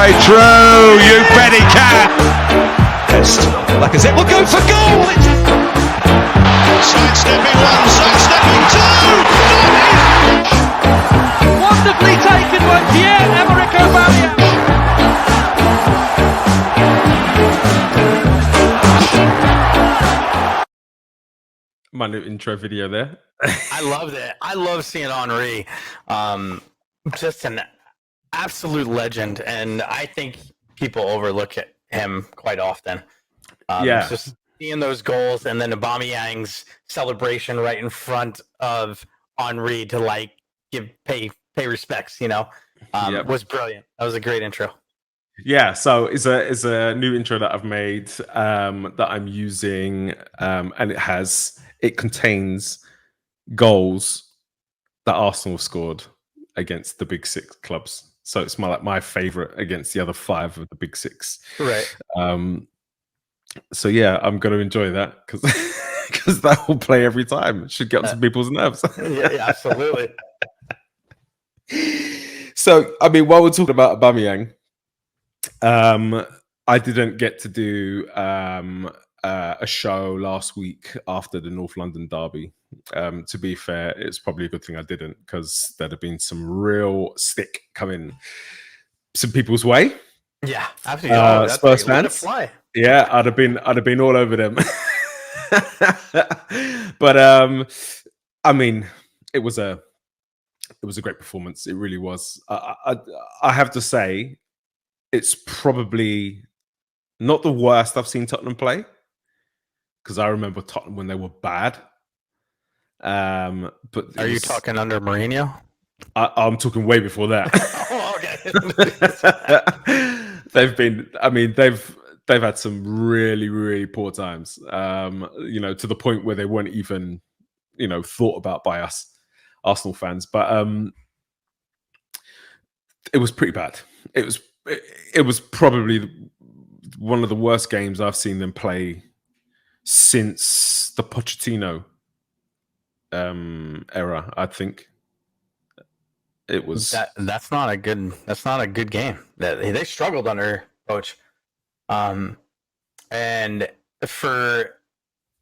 way through. You bet he can. Lacazette will go for goal. Sidestepping one, sidestepping two. Wonderfully taken by Pierre-Emerick Aubameyang. My new intro video there. I loved it. I love seeing Henry. Just an absolute legend, and I think people overlook him quite often. Just seeing those goals, and then Aubameyang's celebration right in front of Henry to pay respects. Was brilliant. That was a great intro. Yeah, so it's a new intro that I've made that I'm using, and it contains goals that Arsenal scored against the Big Six clubs. So it's my favorite against the other 5 of the Big Six. Right. So yeah, I'm going to enjoy that because that will play every time. It should get on some people's nerves. Yeah, absolutely. So, I mean, while we're talking about Aubameyang, I didn't get to do a show last week after the North London derby. To be fair, it's probably a good thing I didn't, because there'd have been some real stick coming some people's way. Yeah, absolutely. Spurs fans. Yeah, I'd have been all over them. But I mean, it was a great performance. It really was. I have to say, it's probably not the worst I've seen Tottenham play, because I remember Tottenham when they were bad. But are you talking under Mourinho? I'm talking way before that. Oh, okay. They've had some really, really poor times. To the point where they weren't even, thought about by us Arsenal fans. But it was pretty bad. It was probably one of the worst games I've seen them play since the Pochettino era. I think it was. That's not a good game. They struggled under Coach. And for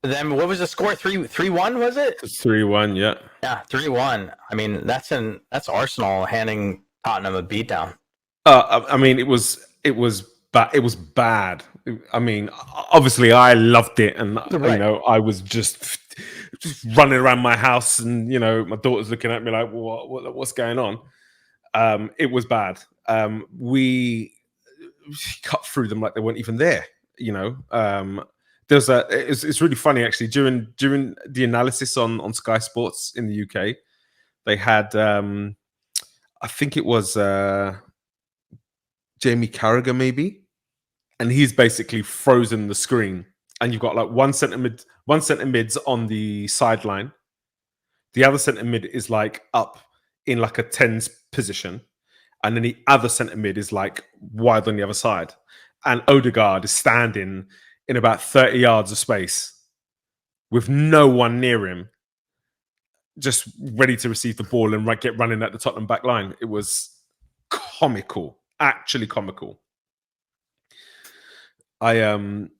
them, what was the score? 3-1, was it? 3-1, yeah. Yeah, 3-1. I mean, that's Arsenal handing Tottenham a beatdown. I mean, it was bad. It was bad. I mean, obviously, I loved it, and Right. I was just running around my house, and my daughter's looking at me like, "What's going on?" It was bad. We cut through them like they weren't even there. It's really funny actually. During the analysis on Sky Sports in the UK, they had I think it was Jamie Carragher maybe, and he's basically frozen the screen, and you've got like one centre mid's on the sideline, the other centre mid is like up in like a 10s position, and then the other centre mid is like wide on the other side, and Odegaard is standing in about 30 yards of space with no one near him, just ready to receive the ball and get running at the Tottenham back line. It was comical, actually comical. I don't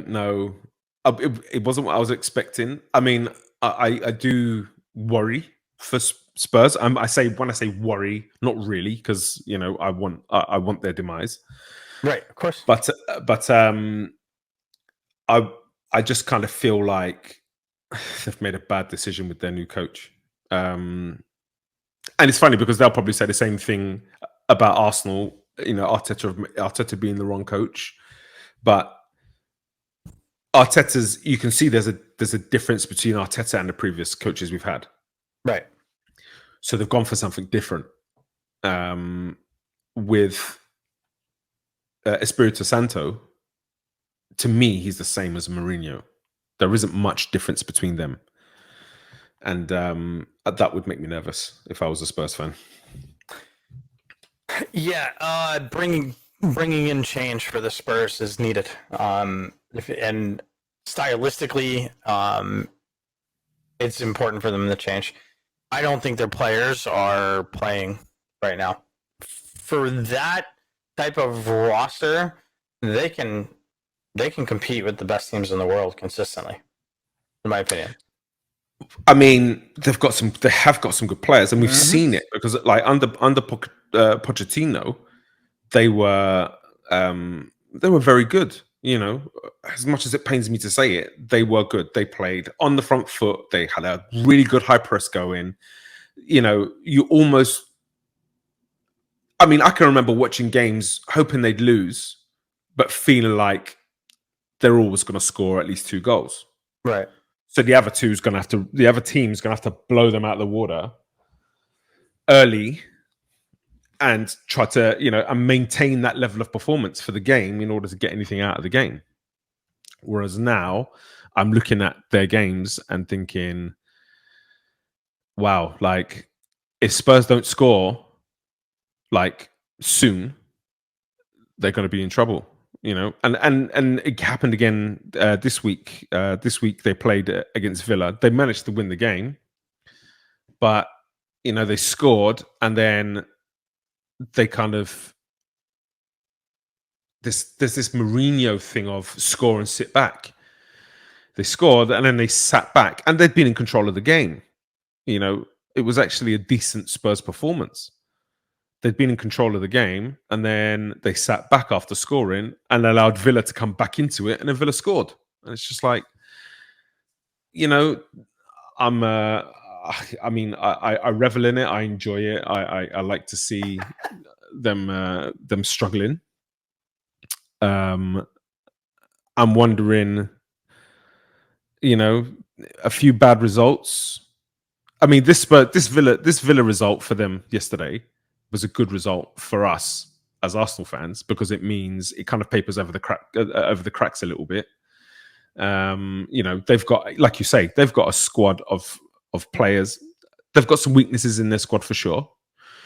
know. It wasn't what I was expecting. I mean, I do worry for Spurs. When I say worry, not really, because I want their demise. Right, of course. But I just kind of feel like they've made a bad decision with their new coach. And it's funny because they'll probably say the same thing about Arsenal, Arteta being the wrong coach. But Arteta's, you can see there's a difference between Arteta and the previous coaches we've had. Right. So they've gone for something different. With Espirito Santo, to me, he's the same as Mourinho. There isn't much difference between them. And that would make me nervous if I was a Spurs fan. Yeah, bringing in change for the Spurs is needed. And stylistically, it's important for them to change. I don't think their players are playing right now for that type of roster, they can compete with the best teams in the world consistently, in my opinion. I mean, they have got some good players, and we've seen it because, like, under Pochettino, they were very good. You know, as much as it pains me to say it, they were good. They played on the front foot. They had a really good high press going. You know, I mean, I can remember watching games hoping they'd lose, but feeling like they're always going to score at least 2 goals. Right. So the other team's going to have to blow them out of the water early and try to, and maintain that level of performance for the game in order to get anything out of the game. Whereas now I'm looking at their games and thinking, wow, like, if Spurs don't score like soon, they're going to be in trouble. And it happened again this week. This week they played against Villa. They managed to win the game, but they scored, and then they kind of there's this Mourinho thing of score and sit back. They scored and then they sat back, and they'd been in control of the game. It was actually a decent Spurs performance. They'd been in control of the game, and then they sat back after scoring and allowed Villa to come back into it, and then Villa scored. And it's just like, I revel in it. I enjoy it. I like to see them struggling. I'm wondering, a few bad results. I mean, this Villa result for them yesterday was a good result for us as Arsenal fans, because it means it kind of papers over the cracks a little bit. They've got, like you say, they've got a squad of players. They've got some weaknesses in their squad for sure.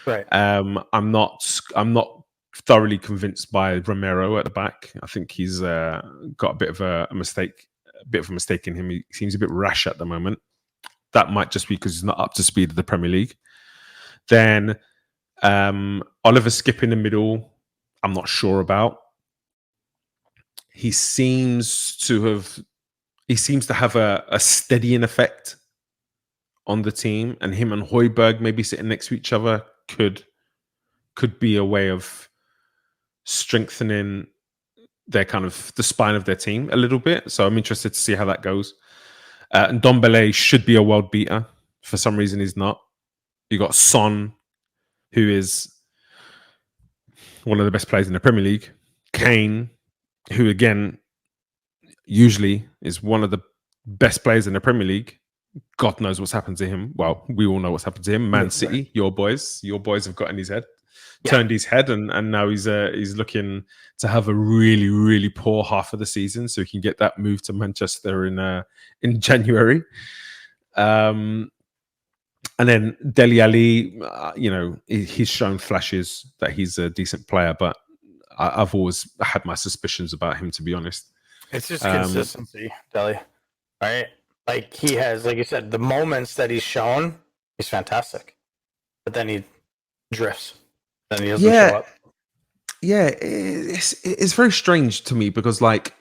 Right. I'm not thoroughly convinced by Romero at the back. I think he's got a bit of a mistake in him. He seems a bit rash at the moment. That might just be because he's not up to speed of the Premier League. Then Oliver Skip in the middle, I'm not sure about. He seems to have a steadying effect on the team, and him and Højbjerg maybe sitting next to each other could be a way of strengthening their kind of the spine of their team a little bit. So I'm interested to see how that goes. And Ndombele should be a world beater. For some reason, he's not. You got Son, who is one of the best players in the Premier League. Kane, who again usually is one of the best players in the Premier League. God knows what's happened to him. Well, we all know what's happened to him. Man City, your boys have got in his head, turned his head, and now he's looking to have a really, really poor half of the season so he can get that move to Manchester in January. And then Dele Alli, he's shown flashes that he's a decent player, but I've always had my suspicions about him, to be honest. It's just consistency, Dele. Right? Like, he has, like you said, the moments that he's shown, he's fantastic. But then he drifts. Then he doesn't show up. Yeah, it's very strange to me because, like,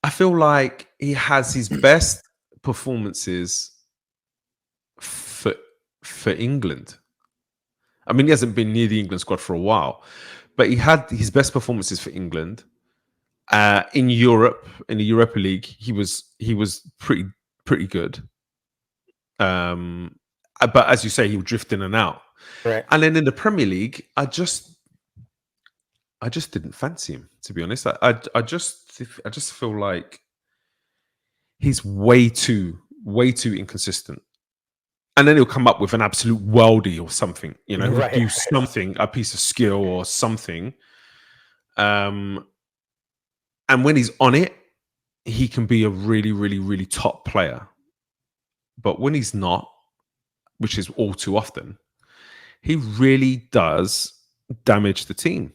I feel like he has his best performances for England. I mean, he hasn't been near the England squad for a while, but he had his best performances for England. In Europe, in the Europa League, he was pretty good. But as you say, he would drift in and out. Right. And then in the Premier League, I just didn't fancy him, to be honest. I just feel like he's way too inconsistent. And then he'll come up with an absolute worldie or something, Right. do something, a piece of skill or something. And when he's on it, he can be a really, really, really top player. But when he's not, which is all too often, he really does damage the team.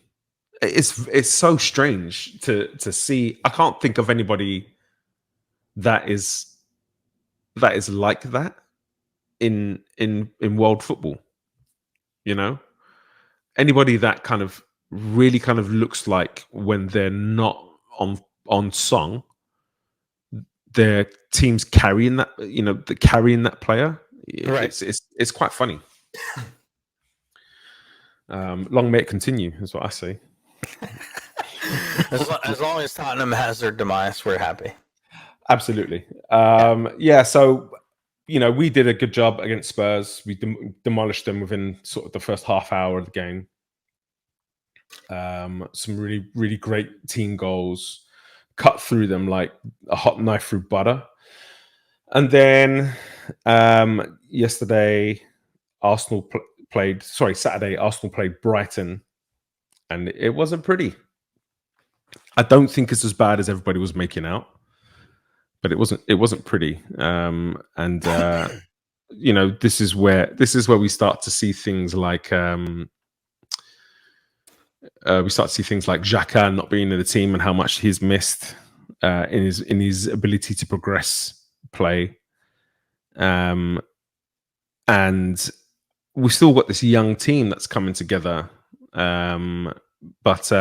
It's so strange to see. I can't think of anybody that is like that in world football. anybody that kind of really kind of looks like when they're not on song, their team's carrying that, carrying that player. Right. It's quite funny. Long may it continue, is what I say. As long as Tottenham has their demise, we're happy. Absolutely. So, we did a good job against Spurs. We demolished them within sort of the first half hour of the game. Some really, really great team goals, cut through them like a hot knife through butter. And then Saturday, Arsenal played Brighton, and it wasn't pretty. I don't think it's as bad as everybody was making out, but it wasn't pretty. This is where we start to see things like Xhaka not being in the team and how much he's missed in his ability to progress play. And we've still got this young team that's coming together, but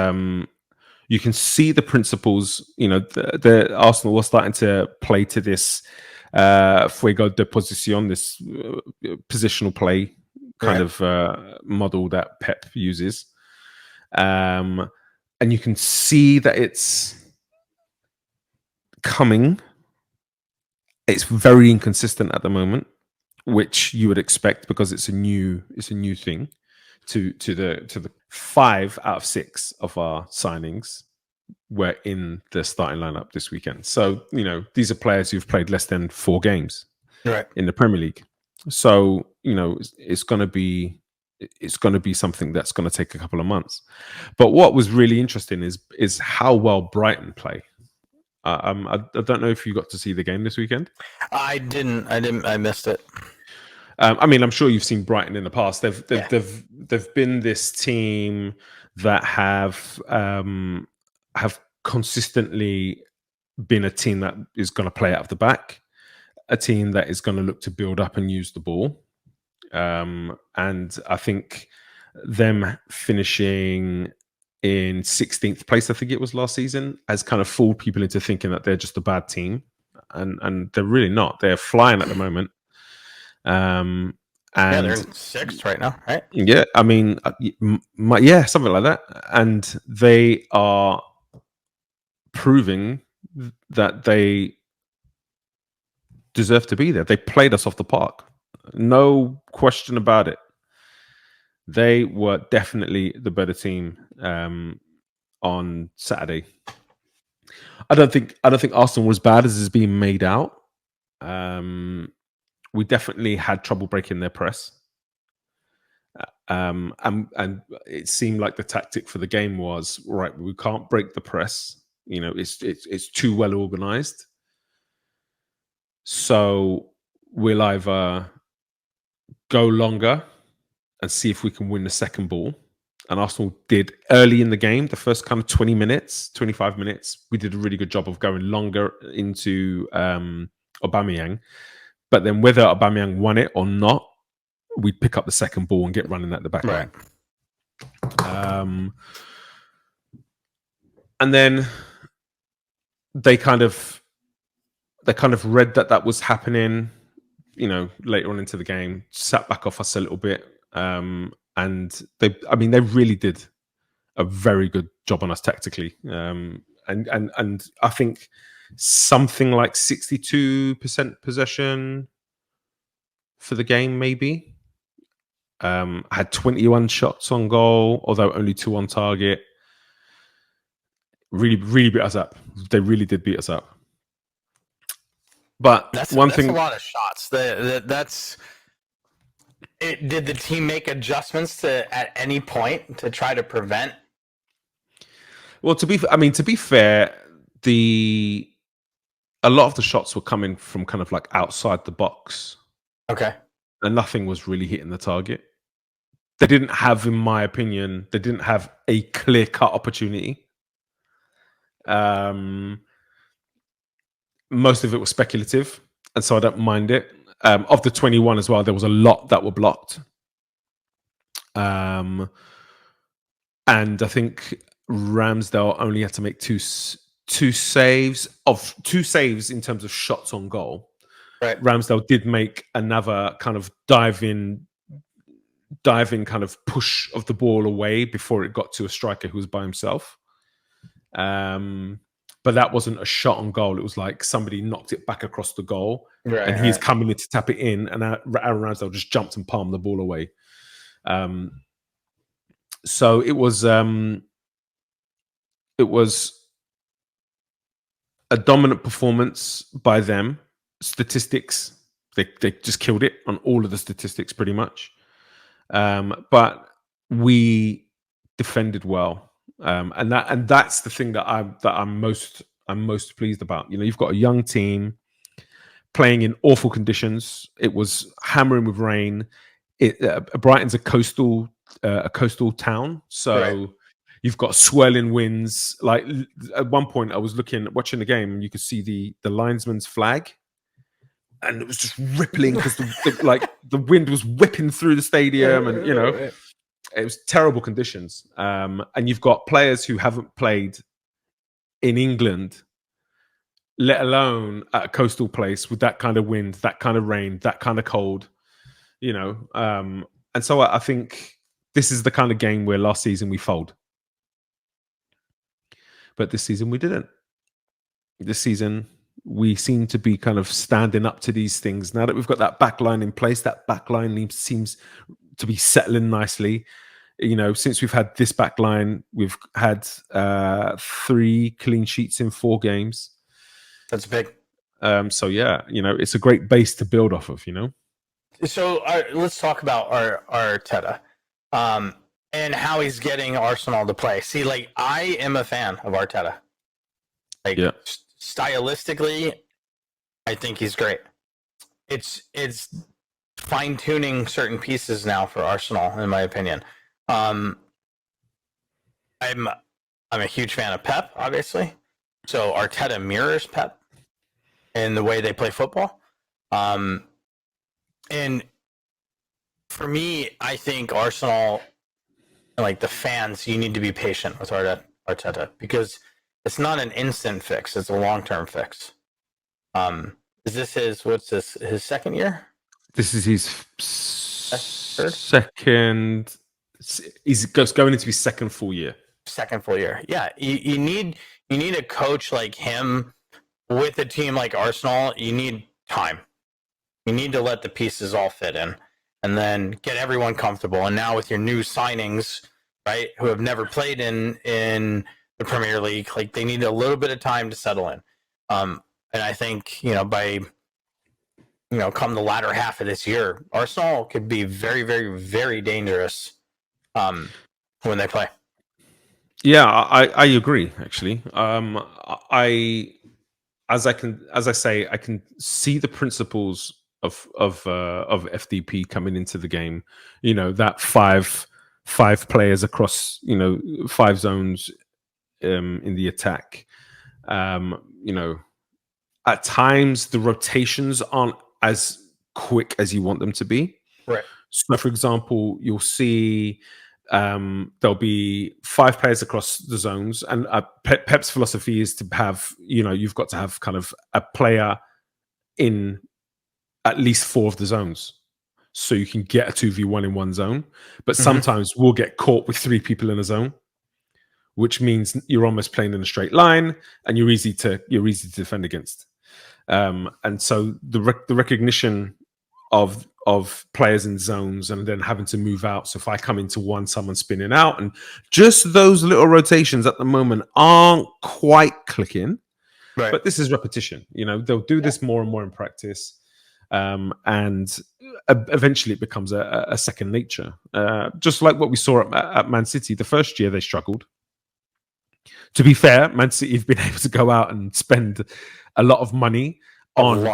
you can see the principles. The Arsenal was starting to play to this fuego de posición, this positional play kind of model that Pep uses, and you can see that it's coming. It's very inconsistent at the moment, which you would expect because it's a new thing. To the 5 out of 6 of our signings were in the starting lineup this weekend. So these are players who've played less than 4 games in the Premier League. So it's going to be something that's going to take a couple of months. But what was really interesting is how well Brighton play. I don't know if you got to see the game this weekend. I didn't. I missed it. I'm sure you've seen Brighton in the past. They've been this team that have consistently been a team that is going to play out of the back, a team that is going to look to build up and use the ball. And I think them finishing in 16th place, I think it was last season, has kind of fooled people into thinking that they're just a bad team, and they're really not. They're flying at the moment. And they're in 6th right now, right? Yeah, something like that. And they are proving that they deserve to be there. They played us off the park, no question about it. They were definitely the better team on Saturday. I don't think Arsenal was bad as is being made out. We definitely had trouble breaking their press. And it seemed like the tactic for the game was, right, we can't break the press. It's too well organized. So we'll either go longer and see if we can win the second ball. And Arsenal did early in the game, the first kind of 20 minutes, 25 minutes. We did a really good job of going longer into Aubameyang. But then whether Aubameyang won it or not, we'd pick up the second ball and get running at the back line. And then they kind of read that was happening, later on into the game, sat back off us a little bit. And they really did a very good job on us tactically. And I think something like 62% possession for the game, maybe. Had 21 shots on goal, although only 2 on target. Really, really beat us up. They really did beat us up. But that's a lot of shots. That's it. Did the team make adjustments at any point to try to prevent? Well, to be fair, a lot of the shots were coming from kind of like outside the box. Okay. And nothing was really hitting the target. They didn't have, in my opinion, a clear-cut opportunity. Most of it was speculative, and so I don't mind it. Of the 21 as well, there was a lot that were blocked. and I think Ramsdale only had to make two saves in terms of shots on goal. Right. Ramsdale did make another kind of diving kind of push of the ball away before it got to a striker who was by himself. But that wasn't a shot on goal. It was like somebody knocked it back across the goal, and he's coming in to tap it in, and Aaron Ramsdale just jumped and palmed the ball away. So it was a dominant performance by them. Statistics, they just killed it on all of the statistics pretty much. But we defended well, and that's the thing that I'm most pleased about. You know, you've got a young team playing in awful conditions. It was hammering with rain. Brighton's a coastal town, so you've got swirling winds. Like at one point, I was watching the game, and you could see the linesman's flag, and it was just rippling because the wind was whipping through the stadium, and it was terrible conditions. And you've got players who haven't played in England, let alone at a coastal place with that kind of wind, that kind of rain, that kind of cold. And so I think this is the kind of game where last season we fold, but this season we didn't. This season we seem to be kind of standing up to these things. Now that we've got that back line in place, that back line seems to be settling nicely. Since we've had this back line, we've had 3 clean sheets in 4 games. That's big. So yeah, it's a great base to build off of. So let's talk about Arteta and how he's getting Arsenal to play. See, like, I am a fan of Arteta. Like, stylistically, I think he's great. It's fine tuning certain pieces now for Arsenal, in my opinion. I'm a huge fan of Pep, obviously. So Arteta mirrors Pep in the way they play football. And for me, I think Arsenal, like the fans, you need to be patient with Arteta because it's not an instant fix; it's a long-term fix. Is this his second year? This is his second. He's going into his second full year. Second full year. Yeah, you need a coach like him with a team like Arsenal. You need time. You need to let the pieces all fit in and then get everyone comfortable. And now with your new signings, right, who have never played in the Premier League, like they need a little bit of time to settle in. And I think, by, come the latter half of this year, Arsenal could be very, very, very dangerous when they play. Yeah, I agree, actually. As I say, I can see the principles of FDP coming into the game. That five players across 5 zones in the attack. At times the rotations aren't as quick as you want them to be. Right. So, for example, you'll see there'll be 5 players across the zones, and Pep's philosophy is to have you've got to have kind of a player in at least 4 of the zones, so you can get a 2v1 in one zone. But sometimes we'll get caught with 3 people in a zone, which means you're almost playing in a straight line, and you're easy to defend against. And so the recognition of players in zones and then having to move out. So if I come into one, someone's spinning out, and just those little rotations at the moment aren't quite clicking. Right. But this is repetition. They'll do this more and more in practice. And eventually it becomes a second nature. Just like what we saw at Man City. The first year they struggled. To be fair, Man City have been able to go out and spend a lot of money on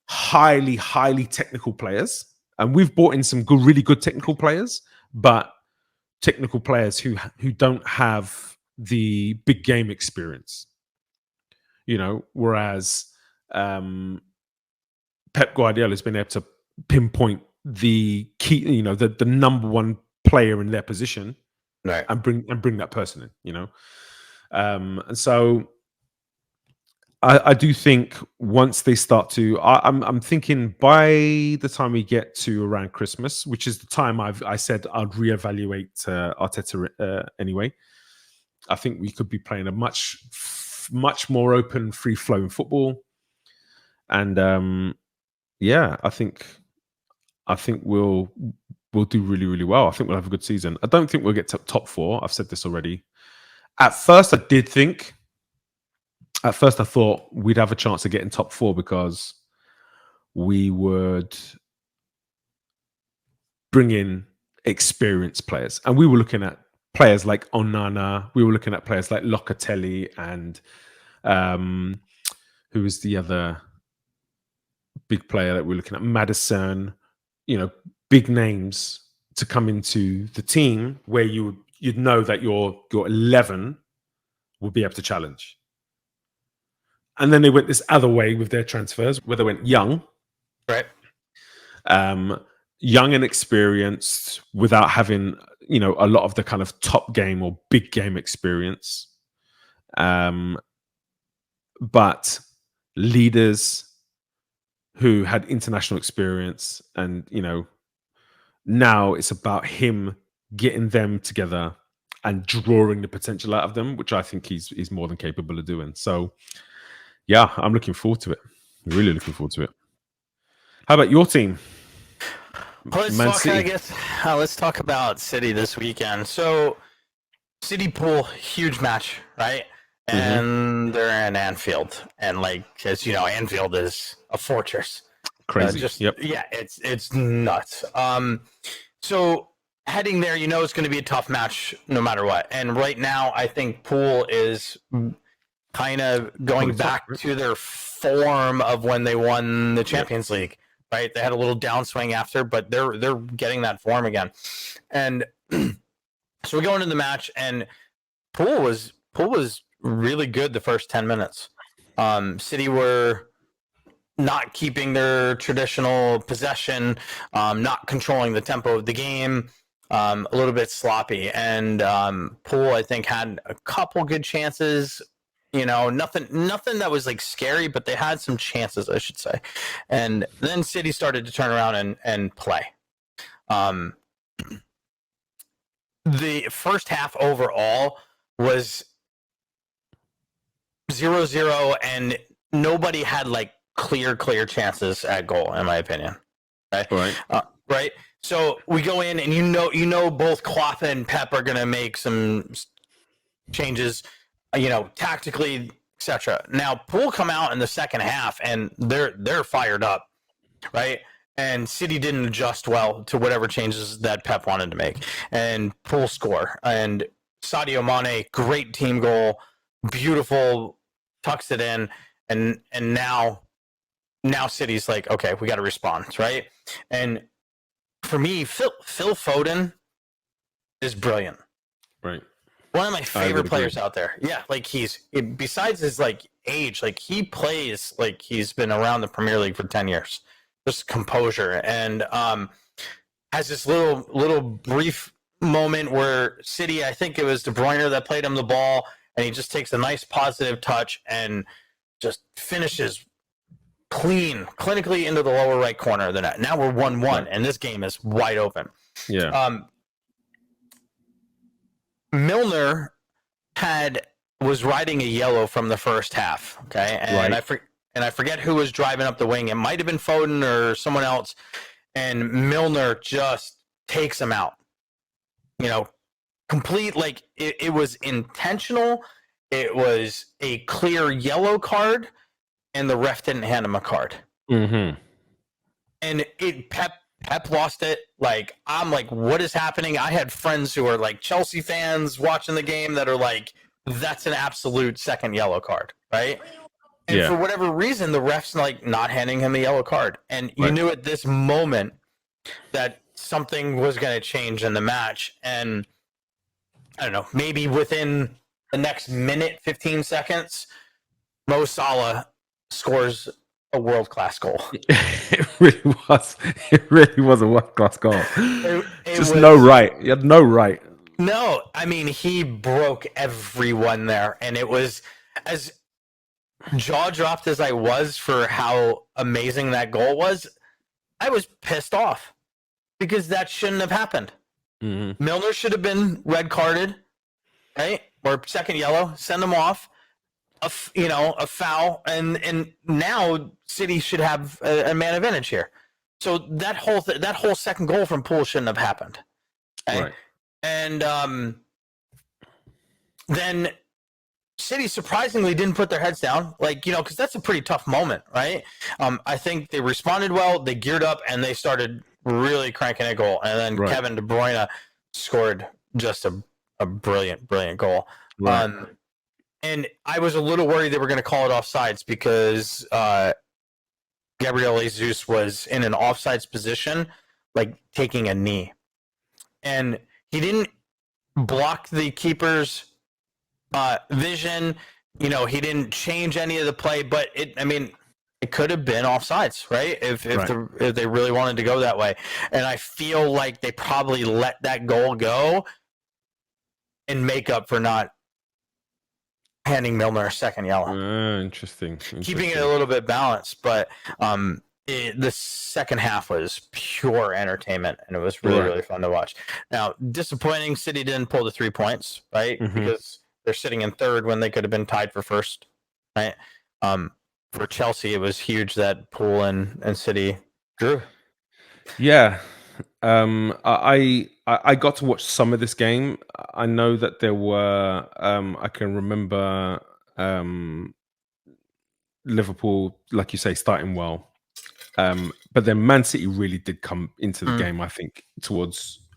highly, highly technical players. And we've brought in some really good technical players, but technical players who don't have the big game experience. Whereas Pep Guardiola has been able to pinpoint the key, the number one player in their position right, and bring that person in, you know. And so I do think once they start to, I'm thinking by the time we get to around Christmas, which is the time I said I'd reevaluate Arteta anyway. I think we could be playing a much more open, free flowing football, and I think we'll do really, really well. I think we'll have a good season. I don't think we'll get to top 4. I've said this already. At first, I thought we'd have a chance of getting top 4 because we would bring in experienced players. And we were looking at players like Onana. We were looking at players like Locatelli and who was the other big player that we're looking at? Maddison. You know, big names to come into the team where you'd know that your 11 will be able to challenge. And then they went this other way with their transfers, where they went young, right, young and experienced, without having a lot of the kind of top game or big game experience, but leaders who had international experience, and now it's about him getting them together and drawing the potential out of them, which I think he's more than capable of doing. So. Yeah, I'm looking forward to it. Really looking forward to it. How about your team? Well, let's talk about City this weekend. So, City Pool, huge match, right? And they're in Anfield, and as you know, Anfield is a fortress. Crazy. Yeah, it's nuts. So heading there, it's going to be a tough match no matter what. And right now, I think Pool is kind of going back to their form of when they won the Champions League, right? They had a little downswing after, but they're getting that form again. And so we go into the match, and Pool was really good the first 10 minutes. City were not keeping their traditional possession, not controlling the tempo of the game, a little bit sloppy. And Pool, I think, had a couple good chances. Nothing that was scary, but they had some chances, I should say. And then City started to turn around and play. The first half overall was 0-0, and nobody had clear chances at goal, in my opinion. Right. Right. So we go in, and both Klopp and Pep are going to make some changes. Tactically, etc. Now, Pool come out in the second half, and they're fired up, right? And City didn't adjust well to whatever changes that Pep wanted to make, and Pool score. And Sadio Mane, great team goal, beautiful, tucks it in, and now City's okay, we got to respond, right? And for me, Phil Foden is brilliant, right? One of my favorite players out there. Yeah, he's, besides his age, he plays he's been around the Premier League for 10 years. Just composure, and has this little brief moment where City, I think it was De Bruyne that played him the ball, and he just takes a nice positive touch and just finishes clinically into the lower right corner of the net. Now we're 1-1, and this game is wide open. Yeah. Milner was riding a yellow from the first half, okay, and right. I forget who was driving up the wing. It might have been Foden or someone else, and Milner just takes him out. Complete it was intentional. It was a clear yellow card, and the ref didn't hand him a card. Mm-hmm. And Pep lost it. I'm what is happening? I had friends who are Chelsea fans watching the game that are that's an absolute second yellow card, right? And for whatever reason, the ref's not handing him a yellow card. And you knew at this moment that something was going to change in the match. And I don't know, maybe within the next minute, 15 seconds, Mo Salah scores a world-class goal. It really was. It really was a world-class goal. It Just was, no right. You had no right. No, I mean, he broke everyone there. And it was as jaw dropped as I was for how amazing that goal was. I was pissed off because that shouldn't have happened. Mm-hmm. Milner should have been red carded, right? Or second yellow, send him off. A foul, and now City should have a man advantage here. So that whole second goal from Poole shouldn't have happened. Okay? Right. And then City surprisingly didn't put their heads down, because that's a pretty tough moment, right? I think they responded well, they geared up, and they started really cranking a goal. And then Kevin De Bruyne scored just a brilliant goal. Right. And I was a little worried they were going to call it offsides because Gabriel Jesus was in an offsides position, like taking a knee. And he didn't block the keeper's vision. He didn't change any of the play, but it could have been offsides, right? If they really wanted to go that way. And I feel like they probably let that goal go and make up for not handing Milner a second yellow. Interesting. Keeping it a little bit balanced, but the second half was pure entertainment, and it was really fun to watch. Now, disappointing, City didn't pull the 3 points, right? Mm-hmm. Because they're sitting in third when they could have been tied for first, right? For Chelsea, it was huge that Poole and City drew. Yeah. I got to watch some of this game. I know that there were I can remember Liverpool, like you say, starting well. But then Man City really did come into the game, I think,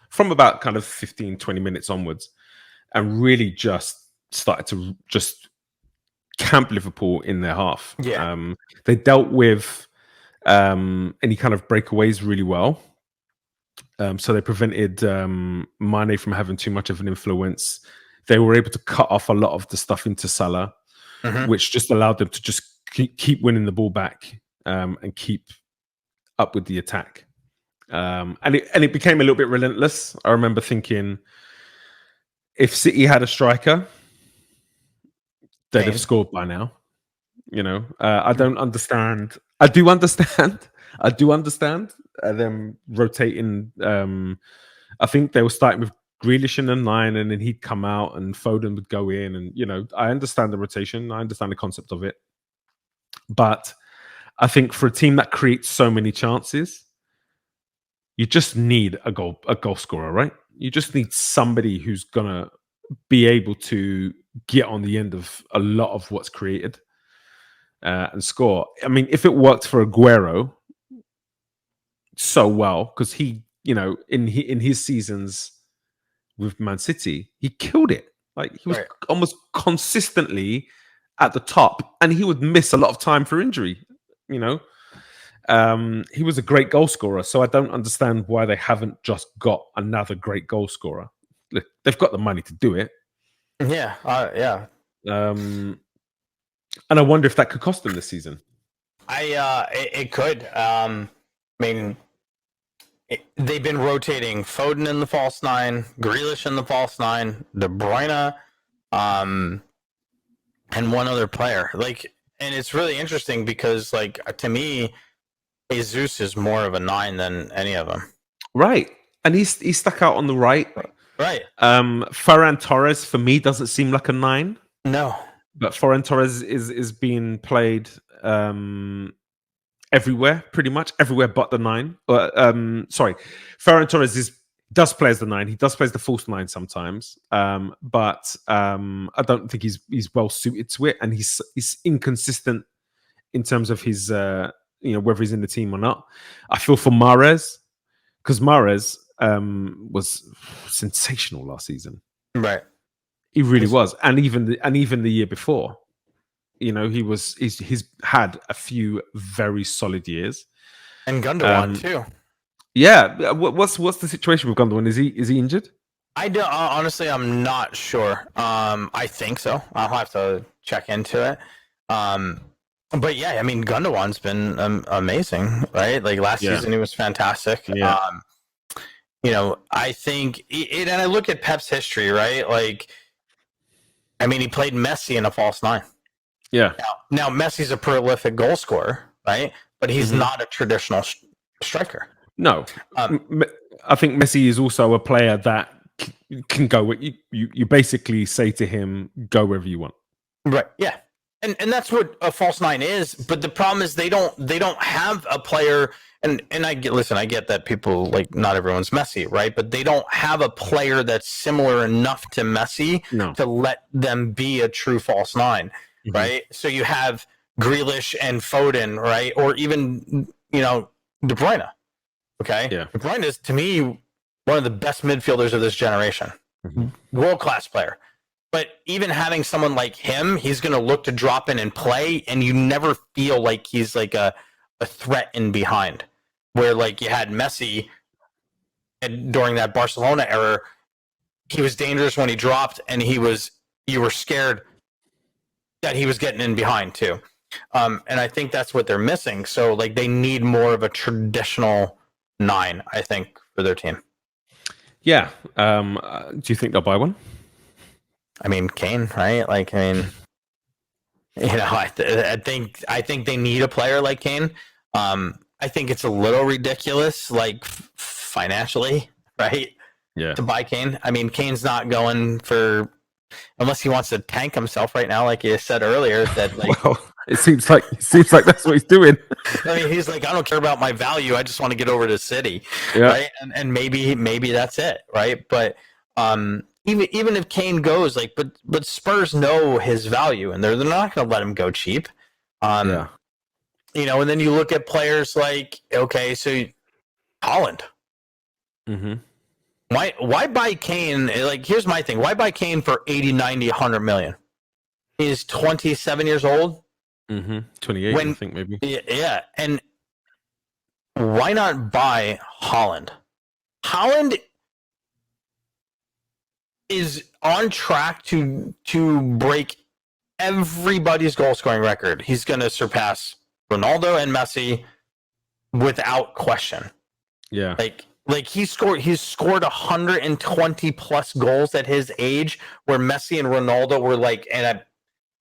from about kind of 15, 20 minutes onwards, and really just started to just camp Liverpool in their half. Yeah. They dealt with any kind of breakaways really well. So they prevented Mane from having too much of an influence. They were able to cut off a lot of the stuff into Salah, which just allowed them to just keep winning the ball back and keep up with the attack. And it became a little bit relentless. I remember thinking, if City had a striker, they'd have scored by now. I don't understand. I do understand them rotating. I think they were starting with Grealish in the 9, and then he'd come out and Foden would go in. And, I understand the rotation. I understand the concept of it. But I think for a team that creates so many chances, you just need a goal scorer, right? You just need somebody who's going to be able to get on the end of a lot of what's created and score. I mean, if it worked for Aguero so well, because he, in his seasons with Man City, he killed it. Like, he was almost consistently at the top, and he would miss a lot of time for injury. He was a great goal scorer, so I don't understand why they haven't just got another great goal scorer. Look, they've got the money to do it. Yeah. And I wonder if that could cost them this season. It could. They've been rotating Foden in the false 9, Grealish in the false 9, De Bruyne, and one other player. And it's really interesting because, to me, Jesus is more of a 9 than any of them. Right, and he's stuck out on the right. Right. Ferran Torres for me doesn't seem like a 9. No. But Ferran Torres is being played everywhere, pretty much everywhere but the 9. Ferran Torres does play as the 9. He does play as the false 9 sometimes, but I don't think he's well suited to it, and he's inconsistent in terms of his whether he's in the team or not. I feel for Mahrez, because Mahrez was sensational last season. Right. He really was, and even the year before, he's had a few very solid years, and Gundogan too. Yeah, what's the situation with Gundogan? Is he injured? I don't honestly. I'm not sure. I think so. I'll have to check into it. But yeah, Gundogan's been amazing, right? Like last season, he was fantastic. Yeah. I think, and I look at Pep's history, right? Like, I mean, he played Messi in a false nine. Yeah. Now Messi's a prolific goal scorer, right? But he's not a traditional striker. No. I think Messi is also a player that can go. You basically say to him, go wherever you want. Right. Yeah. And that's what a false nine is. But the problem is they don't have a player. And I get that people, like, not everyone's Messi, right? But they don't have a player that's similar enough to Messi to let them be a true false nine, right? So you have Grealish and Foden, right? Or even, De Bruyne. Okay. Yeah. De Bruyne is, to me, one of the best midfielders of this generation. World-class player. But even having someone like him, he's going to look to drop in and play, and you never feel like he's like a threat in behind. Where, like, you had Messi during that Barcelona era, he was dangerous when he dropped, and you were scared that he was getting in behind too. And I think that's what they're missing. So, like, they need more of a traditional 9, I think, for their team. Yeah. Do you think they'll buy one? I mean, Kane, right? Like, I mean, I think they need a player like Kane. I think it's a little ridiculous, like, financially, right? Yeah. To buy Kane. I mean, Kane's not going for, unless he wants to tank himself right now, like you said earlier. That, like, well, it seems like that's what he's doing. I mean, he's like, I don't care about my value. I just want to get over to City, yeah. Right? And maybe that's it, right? But even if Kane goes, like, but Spurs know his value, and they're not going to let him go cheap. Yeah. And then you look at players like, okay, so Haaland. Why buy Kane? Like, here's my thing. Why buy Kane for 80, 90, 100 million? He's 27 years old. 28, I think, maybe. Yeah. And why not buy Haaland? Haaland is on track to break everybody's goal scoring record. He's going to surpass Ronaldo and Messi without question. Yeah. Like he's scored 120 plus goals at his age, where Messi and Ronaldo were like in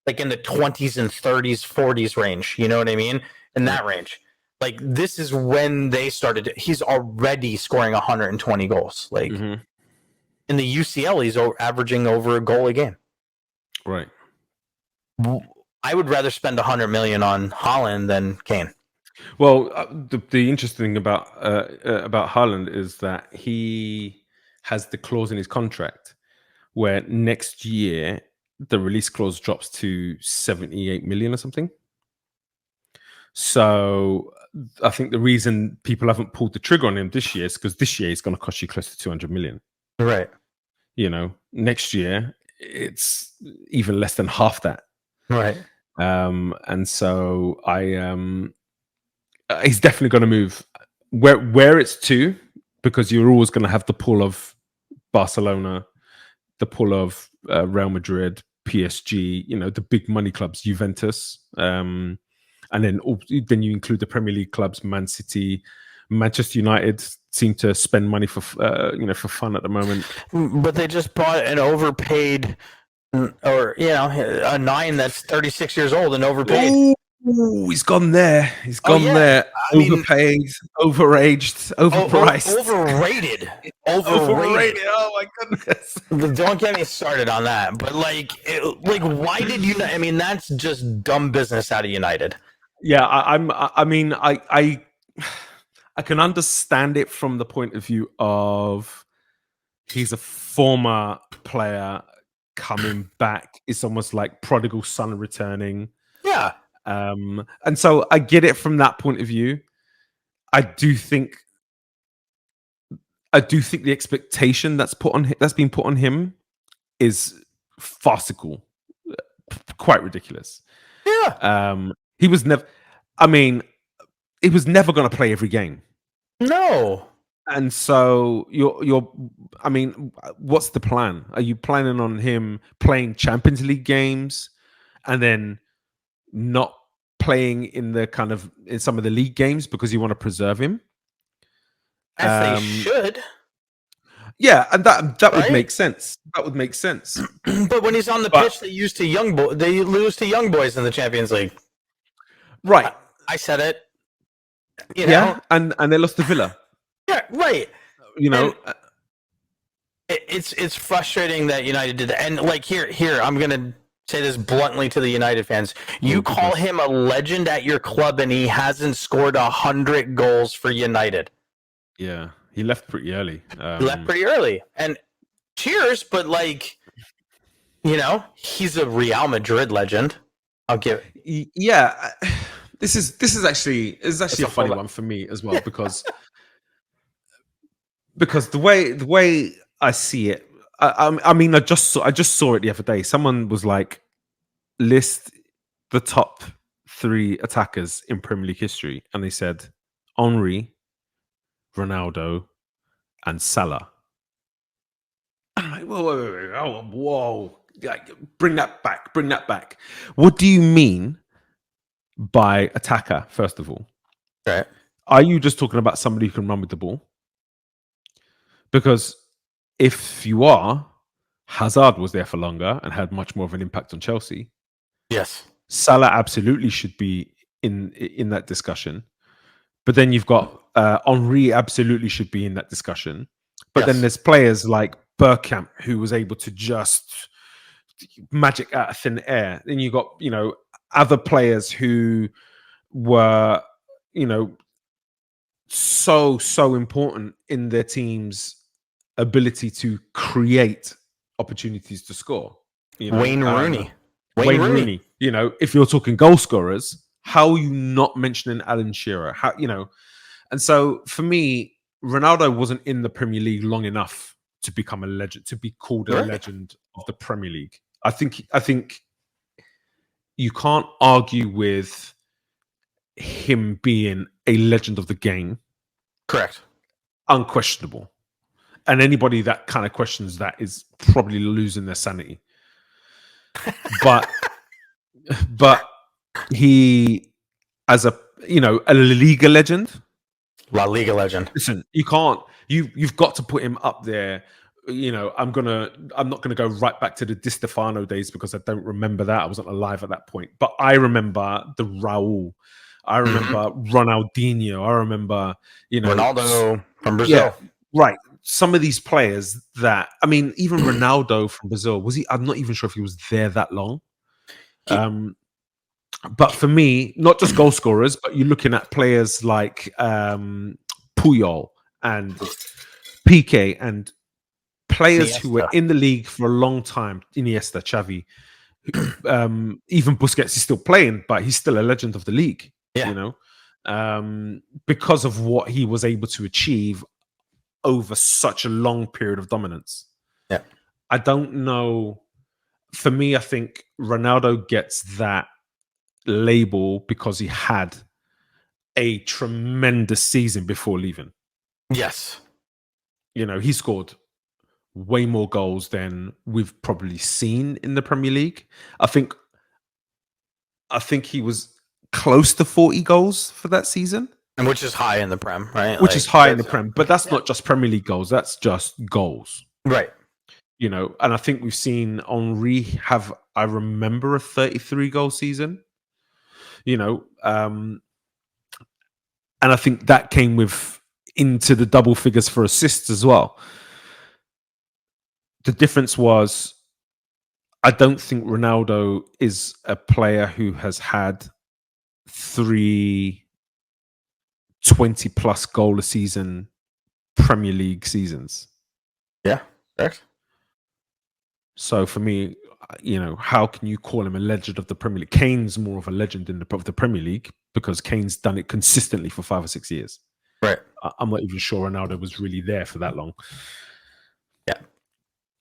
the 20s and 30s, 40s range. You know what I mean? In that range. Like, this is when they started. He's already scoring 120 goals. Like, in the UCL, he's averaging over a goal a game. Right. I would rather spend 100 million on Haaland than Kane. Well, the interesting thing about Haaland is that he has the clause in his contract where next year the release clause drops to 78 million or something. So I think the reason people haven't pulled the trigger on him this year is because this year it's going to cost you close to 200 million. Right. Next year it's even less than half that. Right. And so he's definitely going to move where it's to, because you're always going to have the pull of Barcelona, the pull of Real Madrid, PSG, the big money clubs, Juventus, and then you include the Premier League clubs, Man City, Manchester United seem to spend money for fun at the moment. But they just bought an overpaid, or a 9 that's 36 years old and overpaid. Ooh, he's gone there. He's gone there. Overpaid, overaged, overpriced, overrated. Overrated. Oh my goodness! Don't get me started on that. But why did you? I mean, that's just dumb business out of United. Yeah, I can understand it from the point of view of he's a former player coming back. It's almost like prodigal son returning. Yeah. And so I get it from that point of view. I do think the expectation that's been put on him is farcical, quite ridiculous. Yeah. He was never. I mean, he was never going to play every game. No. And so you're. I mean, what's the plan? Are you planning on him playing Champions League games and then not playing in some of the league games because you want to preserve him? As they should. Yeah, and that Right? would make sense. That would make sense. But when he's on the pitch, they lose to young boys in the Champions League. Right. I said it. You Yeah, know? and they lost to Villa. Yeah, right. You know, It's frustrating that United did that. And like here, I'm gonna say this bluntly to the United fans. You call him a legend at your club and he hasn't scored 100 goals for United. Yeah, he left pretty early. And cheers, but like, he's a Real Madrid legend. I'll give. Yeah, this is actually a funny one for me as well because the way I see it. I mean, I just saw it the other day. Someone was like, list the top 3 attackers in Premier League history, and they said Henry, Ronaldo, and Salah. I'm like, whoa. Bring that back. What do you mean by attacker, first of all? Right. Are you just talking about somebody who can run with the ball? Because if you are, Hazard was there for longer and had much more of an impact on Chelsea. Yes. Salah absolutely should be in that discussion. But then you've got Henry absolutely should be in that discussion. But then there's players like Bergkamp who was able to just magic out of thin air. Then you got, other players who were, so important in their team's ability to create opportunities to score. Wayne Rooney. Wayne Rooney. If you're talking goal scorers, how are you not mentioning Alan Shearer? And so for me, Ronaldo wasn't in the Premier League long enough to become a legend, to be called a legend of the Premier League. I think you can't argue with him being a legend of the game. Correct. Unquestionable. And anybody that kind of questions that is probably losing their sanity. But he, as a Liga legend. La Liga legend. Listen, you've got to put him up there. I'm not gonna go right back to the Di Stefano days because I don't remember that. I wasn't alive at that point. But I remember the Raul. I remember Ronaldinho. I remember, Ronaldo from Brazil. Yeah, right. Some of these players that, I mean, even Ronaldo from Brazil, was he? I'm not even sure if he was there that long. But for me, not just goal scorers, but you're looking at players like Puyol and Piqué and players Iniesta. who were in the league for a long time. Iniesta, Xavi, even Busquets is still playing, but he's still a legend of the league. Yeah. Because of what he was able to achieve over such a long period of dominance. Yeah. I don't know. For me, I think Ronaldo gets that label because he had a tremendous season before leaving. Yes. He scored way more goals than we've probably seen in the Premier League. I think he was close to 40 goals for that season. And which is high in the Prem, right? Which is high in the Prem, but that's not just Premier League goals. That's just goals. Right. And I think we've seen Henry have, I remember, a 33 goal season. And I think that came into the double figures for assists as well. The difference was, I don't think Ronaldo is a player who has had 3 20-plus goal a season Premier League seasons. Yeah, correct. So for me, how can you call him a legend of the Premier League? Kane's more of a legend of the Premier League because Kane's done it consistently for 5 or 6 years. Right. I'm not even sure Ronaldo was really there for that long. Yeah.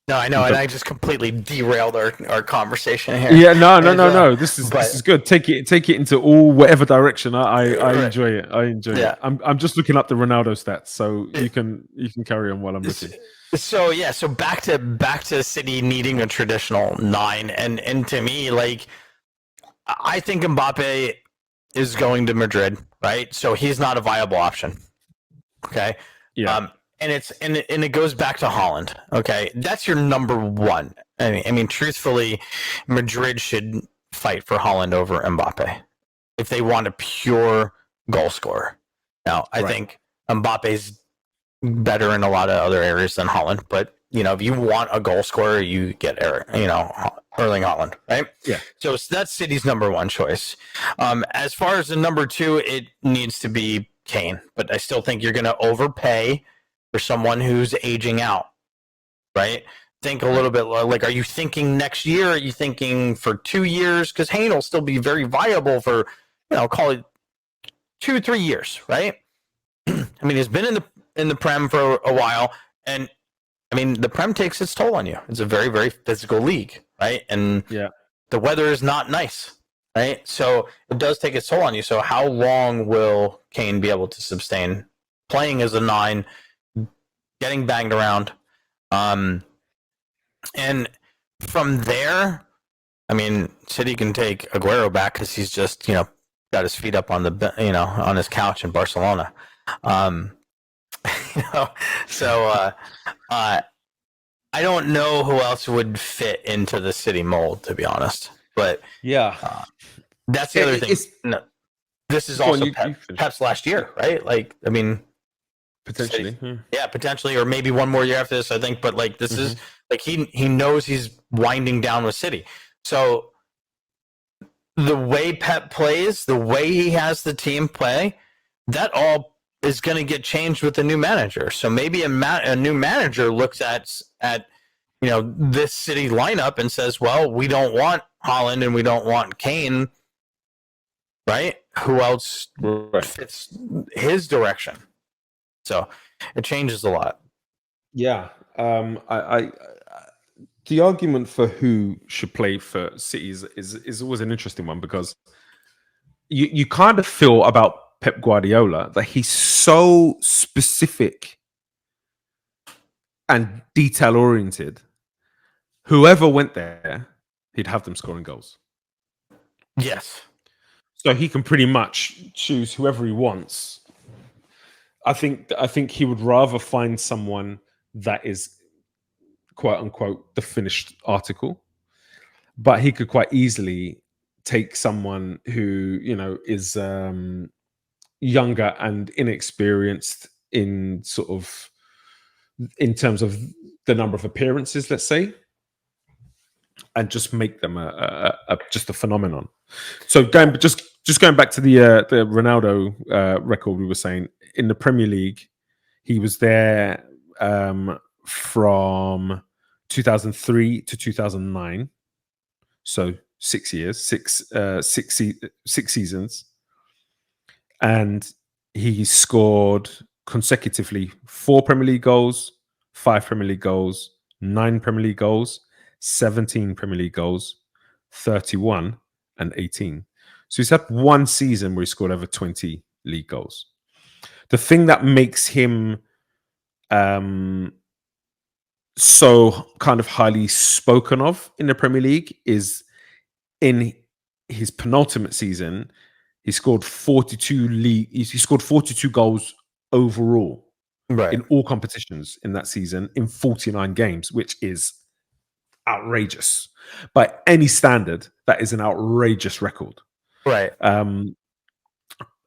No, I know, and I just completely derailed our conversation here. Yeah, no. This is good. Take it into all whatever direction. I enjoy it. I enjoy it. I'm just looking up the Ronaldo stats, so you can carry on while I'm looking. So back to City needing a traditional 9, and to me, like, I think Mbappe is going to Madrid, right? So he's not a viable option. Okay. Yeah. and it goes back to Haaland. Okay, that's your number one. I mean, truthfully, Madrid should fight for Haaland over Mbappe if they want a pure goal scorer. Now, I think Mbappe's better in a lot of other areas than Haaland, but if you want a goal scorer, you get Erling Haaland, right? Yeah. So that's City's number one choice. As far as the number two, it needs to be Kane, but I still think you're going to overpay for someone who's aging out, right? Think a little bit like, are you thinking next year? Are you thinking for 2 years? Because Kane will still be very viable for, call it 2-3 years, right? I mean, he's been in the Prem for a while, and I mean, the Prem takes its toll on you. It's a very, very physical league, right? And the weather is not nice, right? So it does take its toll on you. So how long will Kane be able to sustain playing as a 9, getting banged around? And from there, I mean, City can take Aguero back because he's just, got his feet up on on his couch in Barcelona. So I don't know who else would fit into the City mold, to be honest. But that's the other thing. No, this is also Pep's last year, right? Like, I mean, potentially, potentially, or maybe one more year after this. I think, but like, this is like he knows he's winding down with City. So the way Pep plays, the way he has the team play, that all is going to get changed with the new manager. So maybe a new manager looks at this City lineup and says, well, we don't want Haaland and we don't want Kane, right? Who else fits his direction? So it changes a lot. Yeah. I the argument for who should play for City is always an interesting one, because you kind of feel about Pep Guardiola that he's so specific and detail oriented. Whoever went there, he'd have them scoring goals. Yes. So he can pretty much choose whoever he wants. I think he would rather find someone that is, quote unquote, the finished article, but he could quite easily take someone who is younger and inexperienced in terms of the number of appearances, let's say, and just make them just a phenomenon. So going back to the Ronaldo record, we were saying in the Premier League, he was there from 2003 to 2009, so 6 years, six seasons, and he scored consecutively 4 Premier League goals, 5 Premier League goals, 9 Premier League goals, 17 Premier League goals, 31 and 18. So he's had one season where he scored over 20 league goals. The thing that makes him so kind of highly spoken of in the Premier League is in his penultimate season, he scored 42 goals overall in all competitions in that season in 49 games, which is outrageous. By any standard, that is an outrageous record. Right. And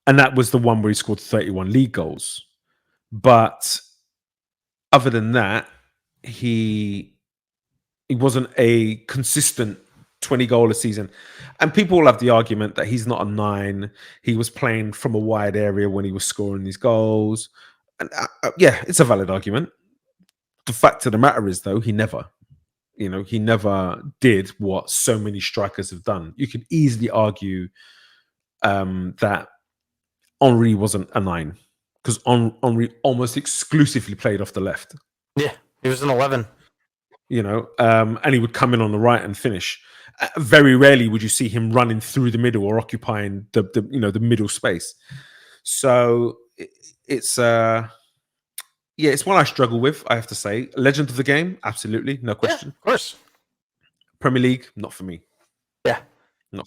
that was the one where he scored 31 league goals. But other than that, he wasn't a consistent 20 goal a season. And people will have the argument that he's not a 9. He was playing from a wide area when he was scoring these goals. And yeah, it's a valid argument. The fact of the matter is, though, he never did what so many strikers have done. You could easily argue that Henry wasn't a 9, because Henry almost exclusively played off the left. Yeah, he was an 11. And he would come in on the right and finish. Very rarely would you see him running through the middle or occupying the middle space. So it's it's one I struggle with, I have to say. Legend of the game, absolutely, no question. Yeah, of course. Premier League, not for me. Yeah.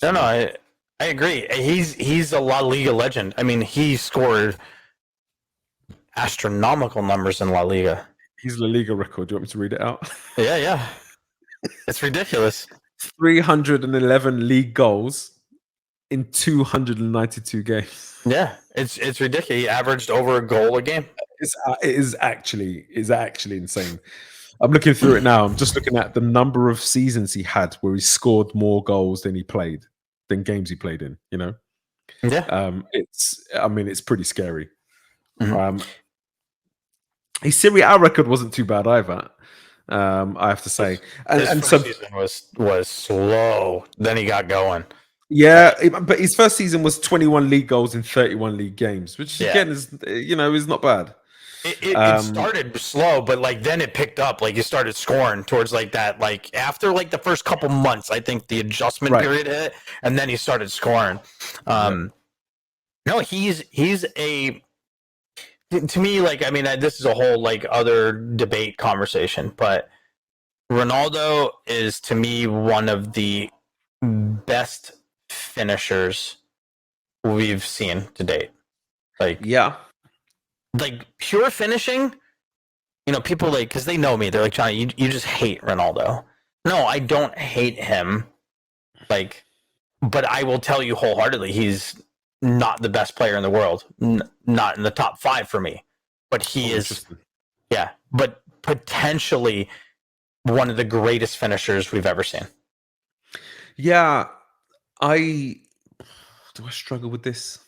I agree. He's a La Liga legend. I mean, he scored astronomical numbers in La Liga. His La Liga record. Do you want me to read it out? Yeah. It's ridiculous. 311 league goals in 292 games. Yeah, it's ridiculous. He averaged over a goal a game. It is actually insane. I'm looking through it now. I'm just looking at the number of seasons he had where he scored more goals than games he played in. You know, Yeah. It's pretty scary. Mhm. His Serie A record wasn't too bad either. I have to say, His first season was slow. Then he got going. Yeah, but his first season was 21 league goals in 31 league games, which again is not bad. It started slow, but like then it picked up. Like he started scoring towards like that. Like after like the first couple months, I think the adjustment period hit, and then he started scoring. No, he's a. To me, like this is a whole like other debate conversation, but Ronaldo is to me one of the best finishers we've seen to date. Like pure finishing. People because they know me. They're like, Johnny, you just hate Ronaldo. No, I don't hate him. But I will tell you wholeheartedly, he's not the best player in the world. Not in the top 5 for me. But he is. Yeah, but potentially one of the greatest finishers we've ever seen. Yeah, do I struggle with this?